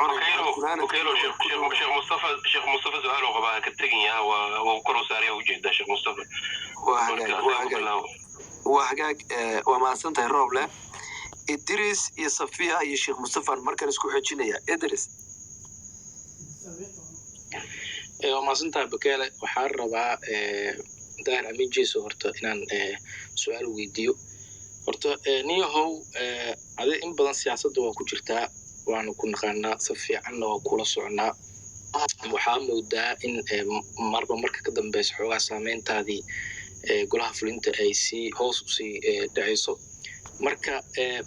mustafa su-aal oo qabaa ka teginyaa waa kor u saaraya ujeedaa sheekh mustafa waa hagaag waa mahadsan tahay rooble idris iyo safiya iyo sheekh mustafaan markan isku xejinaya idris waa mahadsantahay bakeele waxaan rabaa daahir amiin jeeso horta inaan su-aal weydiiyo horta niyahow ade in badan siyaasadda waa ku jirtaa waanu ku naqaanaa si fiicanna waa kula soconaa waxaa moodaa in marba marka ka dambeysa xoogaa saameyntaadii golaha fulinta ay sii hoos usii dhacayso marka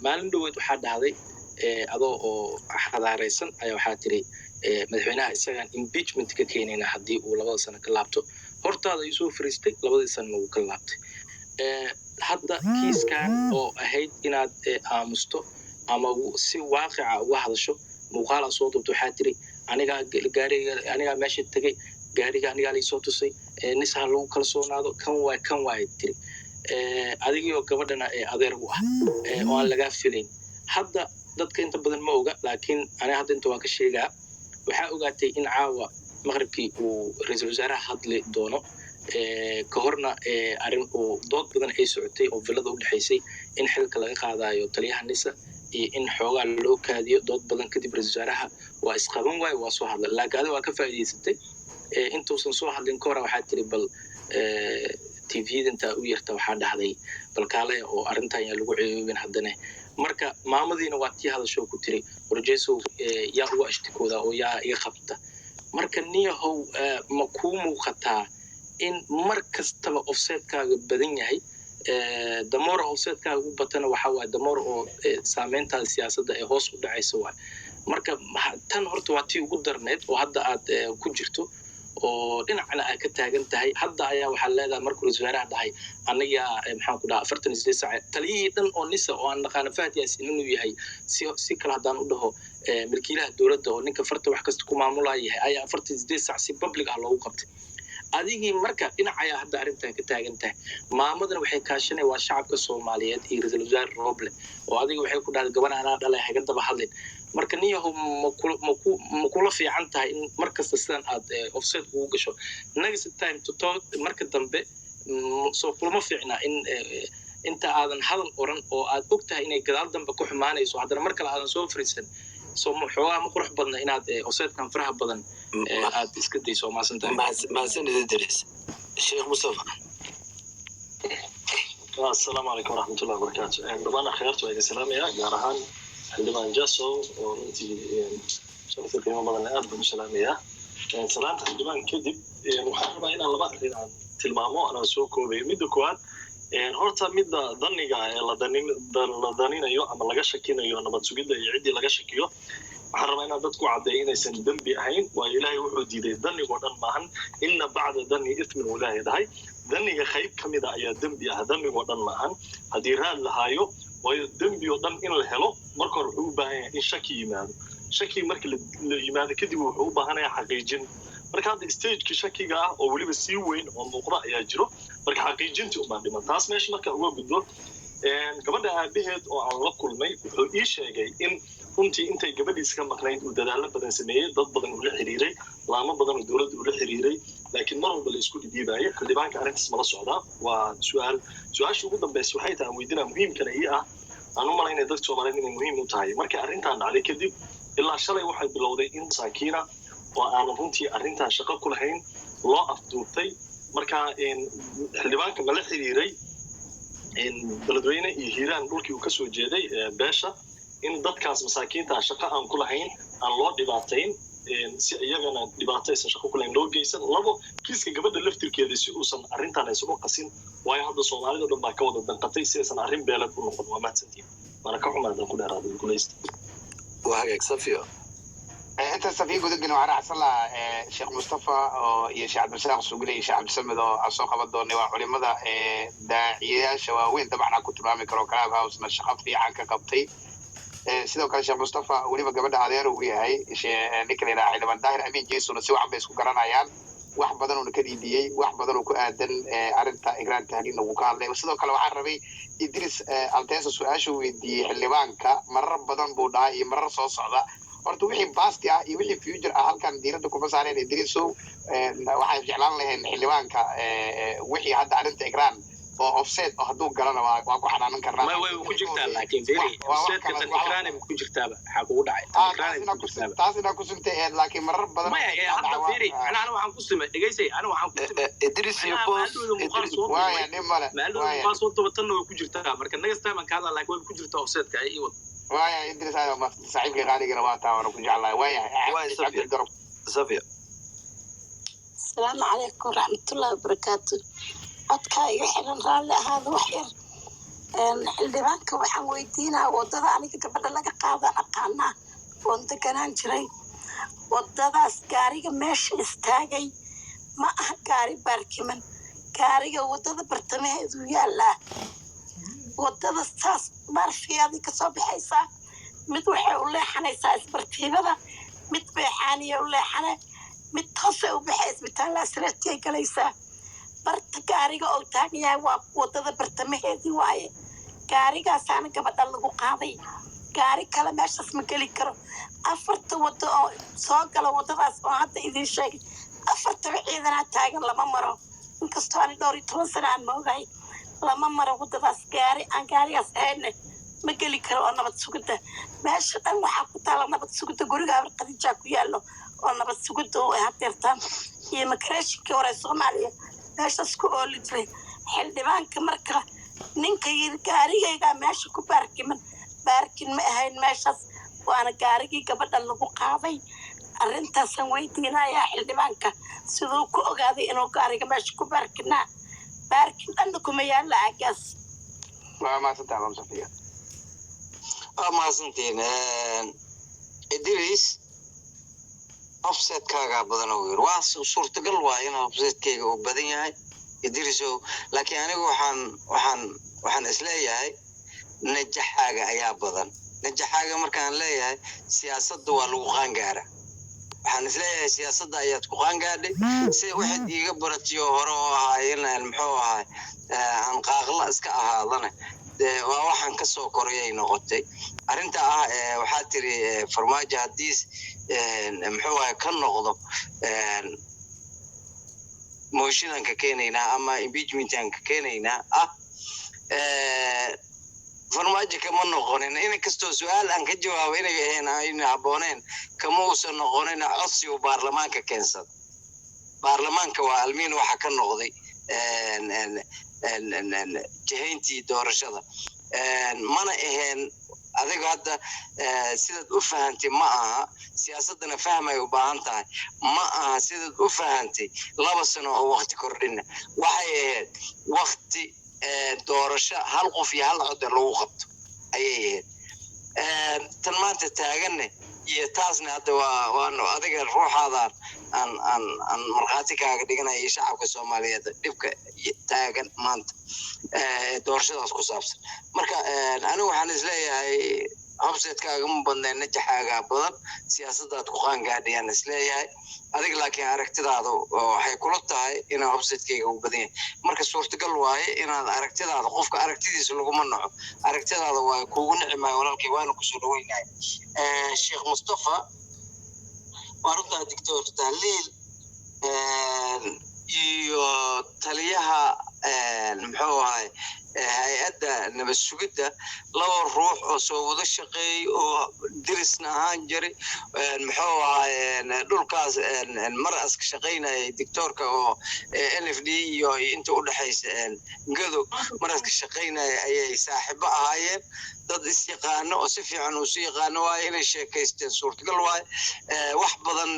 maalin dhoweed waxaa dhahday adoo oo xadaaraysan ayaa waxaa tiri madaxweynaha isagaan impeachment ka keenayna haddii uu 2 sano ka laabto hortaada ay soo fariistay 2 sanana uu ka laabtay hadda kiiskan oo ahayd inaad aamusto ama si waaqica uga hadasho muuqaala soo dubto waxaa tiri anigaa meesha tegay gaariga anigaa laysoo tusay nisaha lagu kalsoonaado kan waay tiri adigio gabadhana adeer u ah oo aan lagaa filayn hadda dadka inta badan ma oga laakiin aniga hadda inta waan ka sheegaa waxaa ogaatay in caawa maqribkii uu ra-iisul wasaaraha hadli doono ka horna arrin uu dood badan ay socotay oo villada u dhexaysay in xilka laga qaadayo taliyaha nisa iyo in xoogaa loo kaadiyo dood badan kadib ra-iisul wasaaraha waa isqaban waayo waa soo hadla laakiin adiga waa ka faa'iidaysatay intuusan soo hadlin ka hora waxaa tiri bal tvda intaa u yarta waxaa dhahday balkaale oo arrintan yaa lagu ceeyoobin haddana marka maamadiina waa tii hadashoo ku tiri warjeesow yaa uga ashtikooda oo yaa iga qabta marka niyahow ma kuu muuqataa in mar kastaba offsetkaaga badan yahay damoora offsetkaaga u batana waxaa waaye damoor oo saameyntaada siyaasadda ee hoos u dhacaysa waay marka tan horta waa tii ugu darneed oo hadda aad ku jirto oo dhinacna aad ka taagan tahay hadda ayaa waxaa leedahay markuu ra-iisul wasaaraha dhahay anagaa maxaan ku dhaha 48 saac taliyihii dhan oo nisa oo aan naqaana fahad yaasin inuu yahay si kale haddaan u dhaho milkiilaha dowladda oo ninka farta wax kasta ku maamulaya yahay ayaa 48 saac si public ah loogu qabtay adigii marka dhinac ayaa hadda arrintan ka taagan tahay maamadana waxay kaashanay waa shacabka soomaaliyeed iyo ra-iisul wasaare roble oo adiga waxay ku dhahday gabadha anaa dhalay haga daba hadlin marka niyahow ma kula fiican tahay in mar kasta sidan aad offset ugu gasho next time to talk marka dambe soo kulama fiicna in inta aadan hadal oran oo aad og tahay inay gadaal dambe ku xumaanayso haddana mar kale aadan soo fariisan soo xoogaa ma qurux badna inaad offsetkan faraha badan aad iska dayso mahadsanid idris sheekh mustafa السلام عليكم ورحمة الله وبركاته. طبعا خيرت وإذا سلام يا جارهان عندما جاسو وأنتي شرف الكلمة بدنا أبدا سلام يا سلام عندما كذب محاربة هنا الله بعد عن تلمامو أنا سوكو بمدو كواد horta midda daniga la daninayo ama laga shakinayo nabad sugidda iyo ciddii laga shakiyo waxaan rabaa inaan dadku caddeeyo inaysan dembi ahayn waayo ilaahay wuxuu diiday danigoo dhan maahan inna bacda dani ithmin uu ilaahay dhahay daniga qayb ka mida ayaa dembi ah damigoo dhan maahan haddii raad lahaayo waayo dembi oo dhan in la helo marka hore wuxuu u baahan yahay in shaki yimaado shaki markii la yimaado kadib wuxuu u baahanayaa xaqiijin marka hadda stagekii shakiga ah oo weliba sii weyn oo muuqda ayaa jiro marka xaqiijintii umaan dhiman taas meesha marka uga gudbo gabadha aabaheed oo aan la kulmay wuxuu ii sheegay in runtii intay gabadhiisa ka maqnayd uu dadaalo badan sameeyey dad badan uu la xiriiray laamo badan oo dowladda uu la xiriiray laakiin mar walba la isku dhiibaayay xildhibaanka arrintaas mala socdaa waa su-aasha ugu dambaysa waxay tahay aan weydiinaa muhiimkana ii ah aan u malaynaya dadka soomaaliyeed inay muhiim u tahay markii arrintan dhacday kadib ilaa shalay waxay bilowday in masaakiina oo aanan runtii arrintan shaqo ku lahayn loo afduubtay marka xildhibaanka mala xiriiray beledweyne iyo hiiraan dhulkii uu kasoo jeeday beesha in dadkaas masaakiinta shaqo aan ku lahayn aan loo dhibaatayn si iyagana dhibaato aysan shaqo ku lahayn loo geysan labo kiiska gabadha laftirkeeda si uusan arrintan aysan u qasin waayo hadda soomaalida dhan baa ka wada danqatay si aysan arrin beelad u noqon waa mahadsantiin waana ka xumaadaan ku dheeraada guulaysta waa hagaag safiyo انت سفيه قد بن وعرع صلى شيخ مصطفى يا عبد السلام سوقلي يا عبد السمد اسوق بدوني وعلمada daaciyaasha waaweyn dabcan ku tilmaami karo kalaab housena shaqo fiican ka qabtay sidoo kale sheekh mustafa waliba gabadha adeer uu yahay ninka la xildhibaan daahir amiin jeesuna si waxan bay isku garanayaan wax badan oo ka dhiibiyay wax badan oo ku aadan arinta igraan tahliin uu ka hadlay sidoo kale waxaan rabay idris alteesa su'aasha weydiiyay xildhibaanka marar badan buu dhahay iyo marar soo socda horta wixii baasti ah iyo wixii future ah halkan diiradda kuma saareen idrisow waxay jeclaan lahayn xildhibaanka wixii hadda arinta igraan oo offset oo hadduu galana waa ku xanaanan karnaa way ku jirtaa laakiin firi offsetka tan igraan ku jirtaaba waxa kugu dhacay taasina ku sintay laakiin marar badan ma hadda firi ana waxaan ku simay dhageysay ana waxaan ku simay idris iyo boss waaya nimale waaya boss oo toban ku jirtaa marka next time aan ka hadla laakiin way ku jirtaa offsetka ay wad waaya idris ayo ma saaxiibka qaaliga waa taa waan ku jeclahay waaya safiya السلام عليكم ورحمة الله وبركاته عدك يحرن رالي هذا وحير الدبانك وحن ويدينا وضدا عنك قبل لك قاضي أقانا وانت كنان جري وضدا سكاريك ماشي استاقي ما أهكاري باركمن كاريك وضدا برتميه ويالا وضدا ستاس بارفي هذه كصوبي حيسا مدوحي ولي حنيسا اسبرتيبا مدبيحاني ولي حني متخصص وبحيث بتاع سرتي كليسا برت كاريغا او تاغيا ودada bartamaheedii waaye gaarigaas aan gabadha lagu qaaday gaari kale meeshaas ma geli karo afarta wado oo soo gala wadadaas oo hadda idin sheegay afarta ciidana taagan lama maro inkastoo aan dhowr iyo 10 sano aan moogahay lama maro wadadaas gaarigaas ahayn ma geli karo oo nabad sugida meesha dhan waxaa ku taala nabad sugida guriga qadija ku yaalo oo nabad sugida oo hadeertaan iyo makrashki hore Soomaaliya meeshaas ku ooli jiray xildhibaanka marka ninka gaarigayga meesha ku baarkin ma ahayn meeshaas waana gaarigii gabadha lagu qaaday arintaasan weydiinayaa xildhibaanka siduu ku ogaaday inuu gaariga meesha ku baarkin dhanna kuma yaalla agaas waa maasantaa Safiya maasantiin idris offsetkaaga badan oo yar waa suurtagal waa in offsetkayga uu badan yahay idrisow laakiin anigu waxaan isleeyahay najaxaaga ayaa badan najaxaaga markaan leeyahay siyaasadda waa lagu qaangaara waxaan isleeyahay siyaasadda ayaad ku qaangaadhay si waxaad iiga baratiyo hore oo ahaayeen muxuu ahay aan qaaqla iska ahaadana waa waxaan ka soo korayay noqotay arrinta ah waxaa tiri farmaajo haddii muxuu ahay ka noqdo mooshinanka keenaynaa ama impeachmentanka keenaynaa farmaajo kama noqonin in kastoo su-aal aan ka jawaabo inay ahayn ayna habbooneen kama uusan noqonin codsi uu baarlamaanka keensada baarlamaanka waa almiin waxa ka noqday jihayntii doorashada mana ahayn adiga hadda sidaad u fahantay ma aha siyaasadana fahmay u baahan tahay ma aha sidaad u fahantay 2 sano oo waqti kordhina waxay ahayd waqti doorasho hal qof iyo hal cod lagu qabto ayay ahayd tan maanta taaganne iyo taasna hadda waa adiga ruuxaada aan markhaati kaaga dhiganayo shacabka Soomaaliyeed dhibka taagan maanta doorashadaas ku saabsan marka anigu waxaan isleeyahay habseedkaaga ma badnayn najaxaagaa badan siyaasadaad ku qaangaadhayaan isleeyahay adiga laakiin aragtidaadu waxay kula tahay inuu habseedkayga u badan yahay marka suurtagal waaye inaad aragtidaada qofka aragtidiisa laguma naco aragtidaada waa kuugu nici maayo walaalkay waana kusoo dhaweynahay sheekh mustafa waa runtaa doctor tahliil iyo taliyaha muxuu ahay hay-adda nabad sugidda laba ruux oo soo wada shaqeeyey oo dirisna ahaan jiray muxuu ahay dhulkaas mar aska shaqaynayay doctorka oo NFD iyo inta u dhaxaysa gado mar aska shaqaynaya ayay saaxiibo ahaayeen dad is yaqaano oo si fiican u sii yaqaano waaye inay sheekaysteen suurtagal waaye wax badan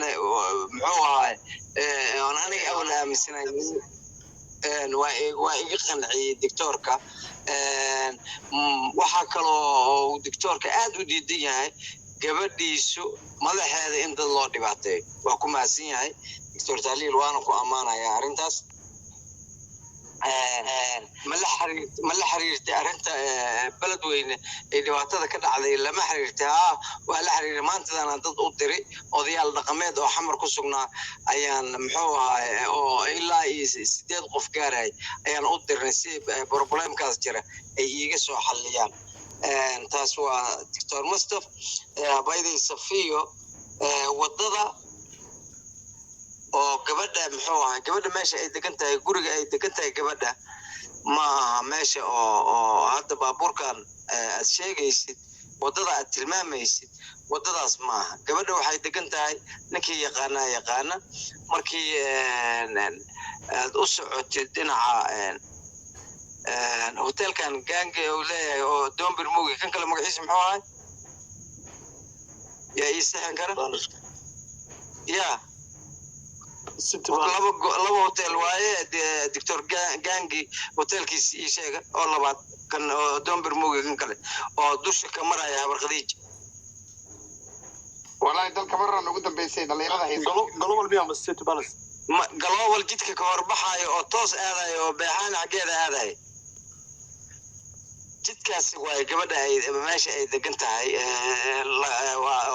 muxuu ahay aan aniga awal aaminsanayn waa iga qanciyey doctorka waxaa kaloo doctorka aad u diidan yahay gabadhiisu madaxeeda in dad loo dhibaateeyo waa ku mahadsan yahay doctor tahliil waana ku ammaanayaa arrintaas ma la xiriirtay arrinta beledweyne ee dhibaatada ka dhacday lama xiriirtay waa la xiriiray maantadana dad u diray odayaal dhaqameed oo xamar ku sugnaa ayaan muxuu ahay oo ilaa iyo 8 qof gaaray ayaan u dirnay si problemkaas jira ay iiga soo xalliyaan taas waa doctor mustaf bayday safiyo wadada oo gabadha muxuu ahay gabadha meesha ay degan tahay guriga ay degan tahay gabadha ma meesha oo hadda baabuurkan aad sheegaysid wadada aad tilmaamaysid wadadaas maaha gabadha waxay degan tahay ninkii yaqaana markii aad u socotid dhinaca hotelkan gange oo leeyahay oo Dombir Mugi kan kale magaciisa muxuu ahay yaa ii saxan kara yaa laba hotel waaye doctor gangi hotelkiisa ii sheega oo labaad kan oo Dombir Mugi kan kale oo dusha ka maraya habar khadiij wallahi dalka marran ugu dambeysay dhalinyarada hayso global biyam city palace global jidka ka horbaxayo oo toos aadayo oo beexaan xageeda aadayo jidkaasi waa gabadha ay meesha ay degan tahay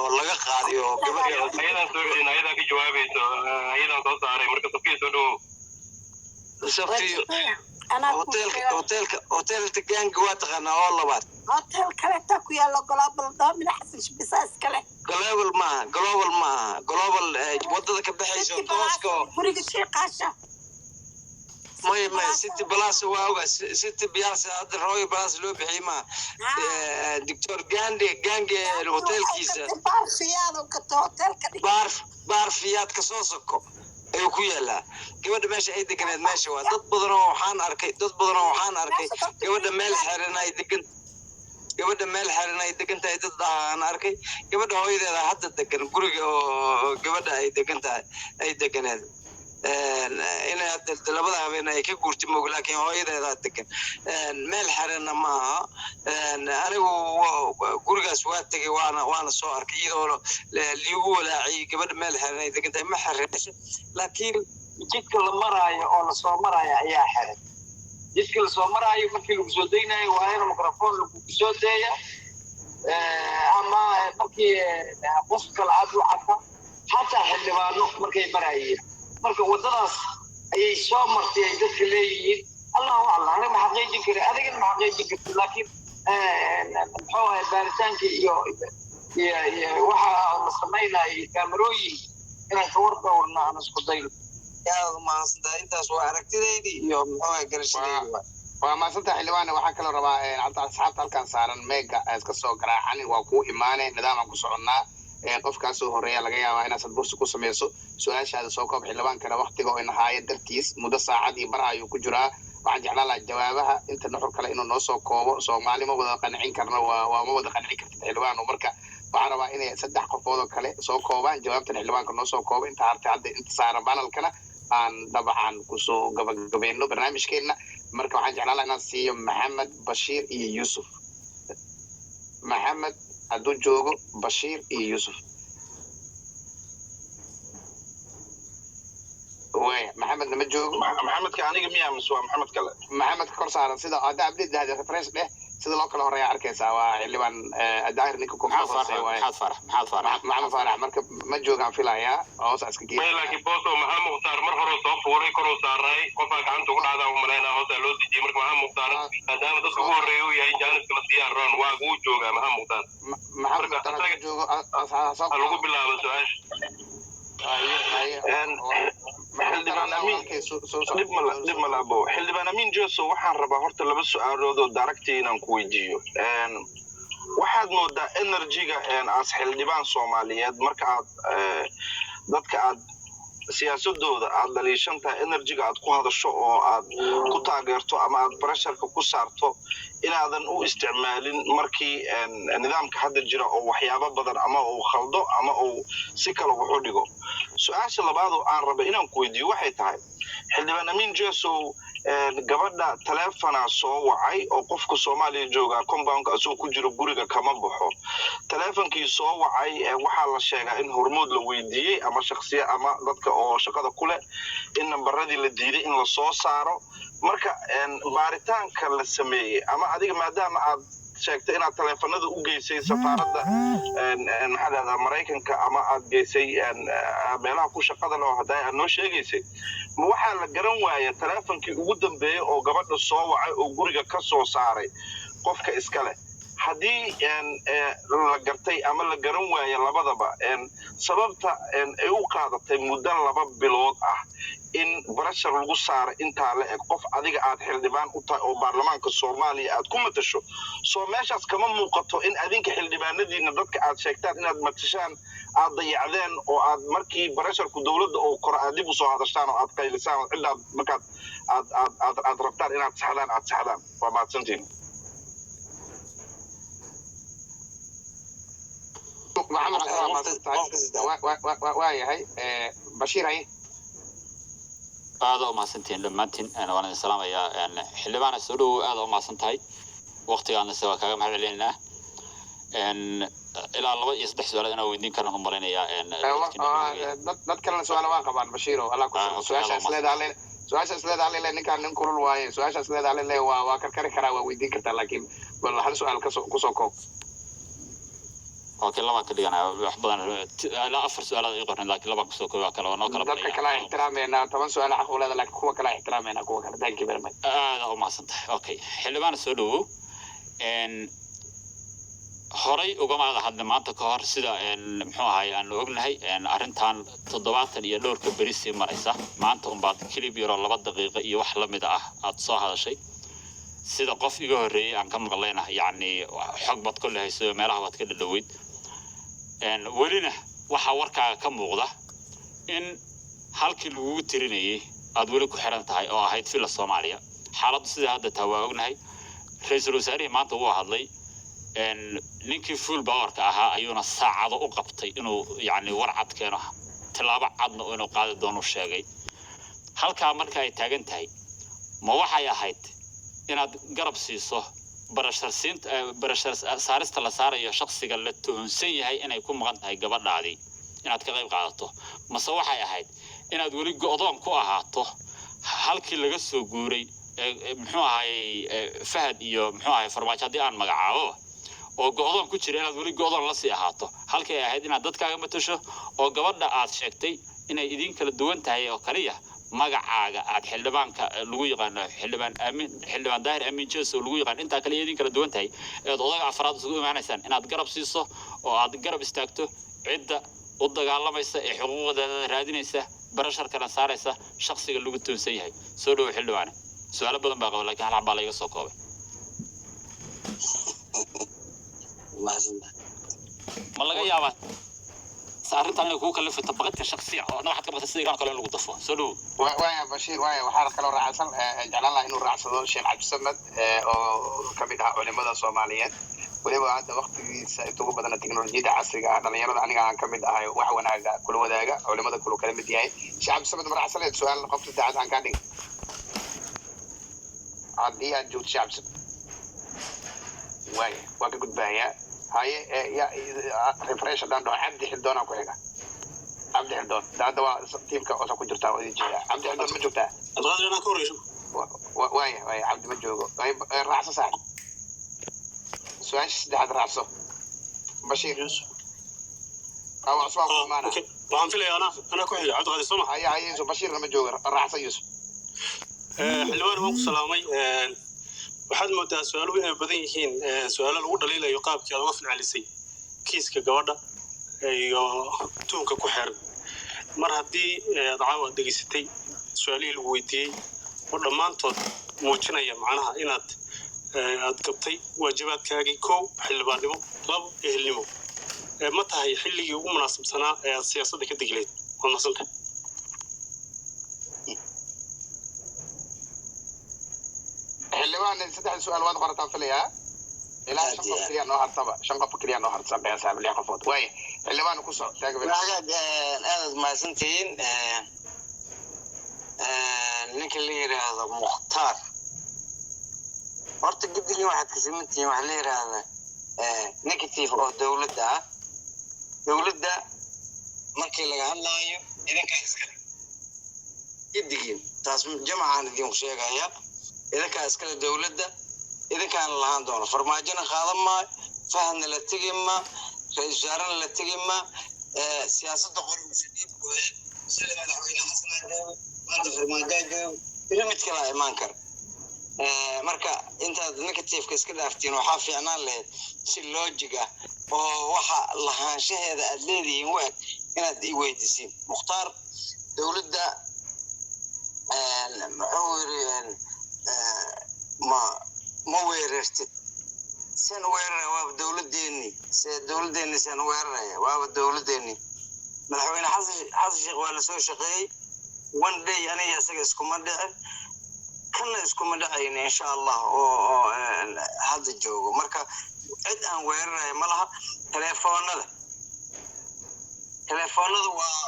oo laga qaadiyo gabadha ayadan soo celin ayadan ka jawaabayso ayadan soo saaray marka safiyo soo dhawo safiyo hotelka gangi waa taqaanaa oo labaad hotel kale taa ku yaalo global doomina xasan bisaas kale global wadada ka baxayso tooska guriga sheeqaasha ما ست بلاس واوغا ست بياس هذا روي بلاس لو بحيما دكتور جانجي الهوتيل كيسا بار فيات كسوسكو ayuu ku yaalaa gabadha meesha ay deganeed meesha waa dad badan oo waxaan arkay gabadha meel xiran ay degan tahay dad aan arkay gabadha hooyadeeda hadda degan guriga oo gabadha ay degan tahay ay deganeed inay labada habeen ay ka guurtay moog laakiin hooyadeeda degan meel xirana maaha anigu gurigaas waa tegay waana soo arkay iyadoo liigu walaaciyay gabadha meel xiran ay degan tahay ma xirayso laakiin jidka la maraayo oo la soo maraayo ayaa xiran jidka la soo maraayo markii lagu soo daynayo waa in mikrofon lagu soo deeya ama markii qof kale aad u cadda xataa xildhibaano markay marayeen marka wadadaas ayay soo martay ay dadka leeyihiin allahu allah aniga ma xaqiijin kara adigana ma xaqiijin karti laakiin muxuu ahay baaritaanka iyo waxa la samaynayo kaamarooyin inaan ka wardowrna aan isku dayno yaad mahadsantahay intaas waa aragtidaydii iyo muxuu ahay garashadaydi waa mahadsantahay xildhibaane waxaa kaloo rabaa asxaabta halkan saaran meega iska soo garaacani waa kuu imaane nidaam ku soconnaa qofkaas oo horeeya laga yaabaa inaad bursi ku sameyso su'aashaada soo koob xildhibaankana waqtiga oo inahaaya dartiis muddo saacad iyo bar ayuu ku jiraa waxaan jeclaan lahaa jawaabaha inta nuxur kale inuu noo soo koobo Soomaali ma wada qancin karno waa ma wada qancin kartid xildhibaan marka waxaan rabaa inay 3 qofood oo kale soo koobaan jawaabtan xildhibaanka noo soo koobo inta hartay hadda inta saaran panelkana aan dabcan ku soo gabagabeeyno barnaamijkeena marka waxaan jeclaan lahaa inaan siiyo Maxamed Bashiir iyo Yusuf Maxamed hadduu joogo Bashiir iyo Yusuf محمد لما جوج محمد كان aniga miyaa mise waa maxamed kale maxamed kor saaran sida aada abdid hada reference dheh sida loo kala horeeya arkaysaa waa xildhibaan daahir ninka ku maxaad farax marka ma joogaan filayaa hoos iska geeyay laakiin booso maxaa mukhtaar mar hore soo fuulay koruu saaray qofaa gacanta ugu dhacdaa u malaynaa hoosaa loo dejiyey marka maxaa mukhtaar maadaama dadka ugu horreeya uu yahay jaaniska la siiyaan ron waa kuu joogaa maxaa mukhtaar ha lagu bilaabo su-aasha xildhibaan amiin dib malabo xildhibaan amiin joso waxaan rabaa horta laba su-aalood oo daaragtii inaan ku weydiiyo waxaad moodaa energyga as xildhibaan soomaaliyeed marka aad dadka aad siyaasadooda aad dhaliishan tahay energyga aad ku hadasho oo aad ku taageerto ama aad pressureka ku saarto inaadan u isticmaalin markii nidaamka hadda jira oo waxyaabo badan ama uu khaldo ama uu si kale wuxu dhigo su-aasha labaad oo aan raba inaan ku weydiiyo waxay tahay xildhibaan amiin jesow gabadha taleefona soo wacay oo qofka soomaaliya jooga compoundka asoo ku jiro guriga kama baxo taleefonkii soo wacay waxaa la sheegaa in hormood la weydiiyey ama shakhsiya ama dadka oo shaqada ku leh in nambaradii la diiday in la soo saaro marka baaritaanka la sameeyey ama adiga maadaama aad sheegtay inaad taleefanada u geysay safaaradda maxaa lahdaa maraykanka ama aad geysay meelaha ku shaqada leh oo haddaa aad noo sheegaysay ma waxaa la garan waaya taleefonkii ugu dambeeyey oo gabadha soo wacay oo guriga ka soo saaray qofka iska leh haddii la gartay ama la garan waaya labadaba sababta ay u qaadatay muddo 2 bilood ah in barashar lagu saaray intaa la eg qof adiga aad xildhibaan u tahay oo baarlamaanka Soomaaliya aad ku matasho soo meeshaas kama muuqato in adinka xildhibaanadiina dadka aad sheegtaan inaad matashaan aad dayacdeen oo aad markii barasharku dawladda oo kor aad dib u soo hadashaan oo aad qaylisaan cidaad markaad aad rabtaan inaad saxdaan waa mahadsantiin waayahay bashiir hay aad u mahadsantiin dhammaantiin waan idin salaamayaa xildhibaana soo dhow aad u mahadsan tahay waqtigaana se waa kaaga mahad celinaynaa ilaa 2 iyo 3 su'aalood inaan weydiin karaan u malaynayaa dad kalena su'aalo waa qabaan bashiiro alla ku su'aashaas leedahay ninkaan nin kulul waaye su'aashaas leedahay waa karkari karaa waa weydiin kartaa laakiin bal hal su'aal kusoo koob اوكي لما كدي انا بدن لا افر سؤال يقرن لكن لما كسو كوا كلا ونو كلا dadka kala ixtiraameena 10 su'aal xaq u leedahay laakiin kuwa kala ixtiraameena kuwa kala thank you very much oo ma santahay okay xildhibaan soo dhawo horay uga maada hadda maanta ka hor sida muxuu ahay aan ognahay arintan 7 iyo dhowrka bari si maraysa maanta un baad clip yaro 2 daqiiqo iyo wax la mid ah aad soo hadashay sida qof iga horeeyay aan ka maqleenahay yani xog bad ku leeyso meelaha wad ka dhadhaweyd welina waxa warkaaga ka muuqda in halkii lagu tirinayay aad weli ku xiran tahay oo ahayd fila Soomaaliya xaaladdu sida hadda taa waa ognahay ra'iisul wasaare maanta uu hadlay ninkii full powerka ahaa ayuuna saacado u qabtay inuu yani war cad keeno talaabo cadna inuu qaadi doono sheegay halka marka ay taagan tahay ma waxay ahayd inaad garab siiso barashar saarista la saarayo shakhsiga la tuhunsan yahay inay ku maqan tahay gabadhaadii inaad ka qayb qaadato mase waxay ahayd inaad weli go'doon ku ahaato halkii laga soo guuray muxuu ahay Fahad iyo muxuu ahay farmaajo hadii aan magacaabo oo go'doon ku jira inaad weli go'doon la sii ahaato halkii ay ahayd inaad dadkaaga matasho oo gabadha aad sheegtay inay idin kala duwan tahay oo kaliya magacaaga aad xildhibaanka lagu yaqaan xildhibaan daahir amiin jeeso lagu yaqaan inta kale idin kala duwan tahay ee odaga afraad isugu imaanaysaan inaad garab siiso oo aad garab istaagto cidda u dagaalamaysa ee xuquuqdeeda raadinaysa barasharkana saaraysa shakhsiga lagu toonsan yahay soo dhaw xildhibaan su'aalo badan baa qaba laakiin hal xabaa laga soo koobay ma laga yaabaa arrintan ay ku kalifay tabaqadka shakhsiga oo waxaad ka baqtay sidii kale lagu dafo soo dhaw waaya bashiir waaya waxa kale oo raacsan jeclaan lahaa inuu raacsado Sheekh Cabdi Samad oo ka mid ah culimada Soomaaliyeed waliba hadda waqtigiisa inta ugu badan teknolojiyada casriga ah dhalinyarada aniga aan ka mid ahay wax wanaaga kula wadaaga culimada kala mid yahay Sheekh Cabdi Samad raacsan su'aal qofta daacad aan ka dhig عادية جود شابس واي واقع قد بايا هاي يا ريفريش دان دو عبد حدون أكو هيك عبد حدون ده دوا تيم كأوسا كجرتا ودي جيا عبد حدون مجوتا الغادر أنا كوري شو واي عبد مجوجو واي راس ساعد سؤال سدحت راسه بشير أو عصام معنا waxaan filayaa ana ku xiga cabdiqaadir soma هيا يوسف بشير لما جوجر الرعسة يوسف xildhibaan waan ku salaamay waxaad moodaa su-aaluhu inay badan yihiin su-aalo lagu dhaliilayo qaabkii aad uga falcelisay kiiska gabadha iyo tuunka ku xeeran mar haddii aad caawa degeysatay su-aalihii lagu weydiiyey oo dhammaantood muujinaya macnaha inaad aad gabtay waajibaadkaagii kow xildhibaannimo labo ehelnimo ma tahay xilligii ugu munaasabsanaa ee aad siyaasadda ka degileyd waa mahadsantahay حلوان سدح السؤال واضح مرة ثانية إلى شنقة كريان نهار طبعا شنقة كريان نهار تصبح يا صاحب اللي يقفوت واي حلوان وكسر تاقبل أنا ما سنتين ninka la yiraahdo mukhtaar horta guddigan waxaad ka simantihiin waxa la yiraahda negative oo dowladda markii laga hadlaayo idinka iskale guddigan taas jamacaan idinku sheegaya idinka iskale dowladda idinkaan lahaan doono farmaajona qaadan maa fahna la tegi ma ra-iisul wasaarena la tegi ma siyaasadda qoran shadiid gooye sida madaxweyne xasan joogo maanta farmaajo joogo ila mid kala imaan kara marka intaad negativeka iska dhaaftiin waxaa fiicnaan lahayd si logic ah oo waxa lahaanshaheeda aad leedihiin u eg inaad i weydiisiin mukhtaar dowladda muxuu yiri ma weerartid san weerara waaba dowladdeeni san weeraraya waaba dowladdeeni madaxweyne xasan sheekh waa lasoo shaqeeyey one day aniga isaga iskuma dhicin kana iskuma dhacayna insha allah oo hadda joogo marka cid aan weeraraya ma laha telefoonada waa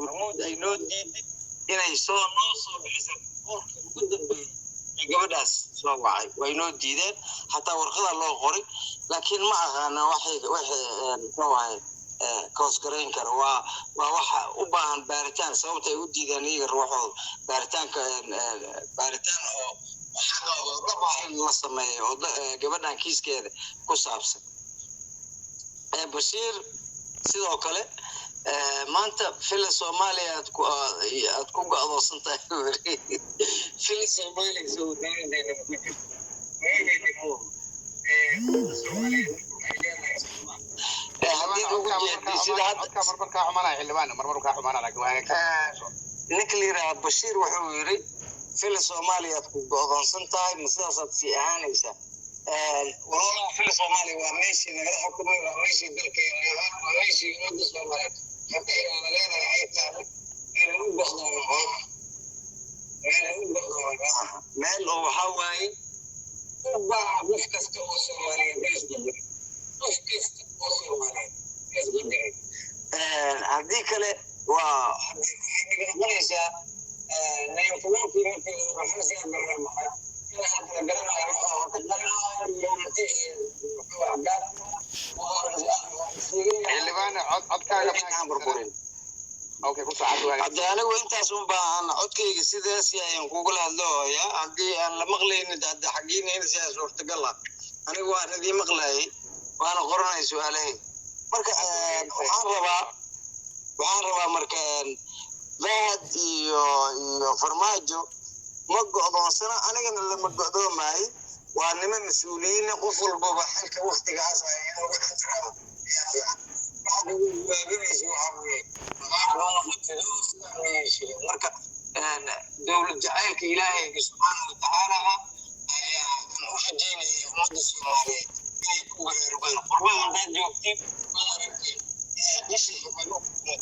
hormuud ay noo diiday inay noo soo bixiso qolkii ugu dambeeyey ee gabadhaas soo wacay way noo diideen xataa warqada loo qoray laakiin ma aqaana waxay muxuu ahay koosgarayn kara waa waxa u baahan baaritaan sababta ay u diideen iyaga ruuxooda baaritaan oo xaqooda dhaba in la sameeyo oo gabadhan kiiskeeda ku saabsan bashiir sidoo kale maanta fila soomaaliya aad ku go'doosan tahay fila soomaaliya soo daadeena ku jirto ninka la yiraahdo bashiir wuxuu yiri fila soomaaliya aad ku go'doonsan tahay ma sidaasaad sii ahaanaysaa والله في الصومالي وماشي نروح كل ماشي ذلك ماشي يمد الصومالي حتى إذا لنا عيت أنا مو بخضر مال هو حواي وباع وفكس تو الصومالي بس بدري وفكس تو الصومالي بس بدري هذيك له وهذيك ليش نيم فلان في رفوسي بالرمح haddii anigu intaas un baahan codkayga sidaas ayaan kugula hadlooya haddii aan la maqlaynin hadda xaggiina in sidaas suurtagal ah anigu waan idii maqlayay waana qoranay su-aalahay marka waxaan rabaa marka dahad iyo farmaajo ma go'doonsana anigana lama go'doomaay waa niman mas-uuliyiin qof walbaba xilka waktigaas inooga ixtiraamo waxaad ugu waabanaysa waxaa weye marka dowlad jacaylka ilaahayga subxaana watacaala ayaa u rajaynaya ummadda soomaaliyeed inay ku weerargaan qurbaha haddaad joogtid ma aragtid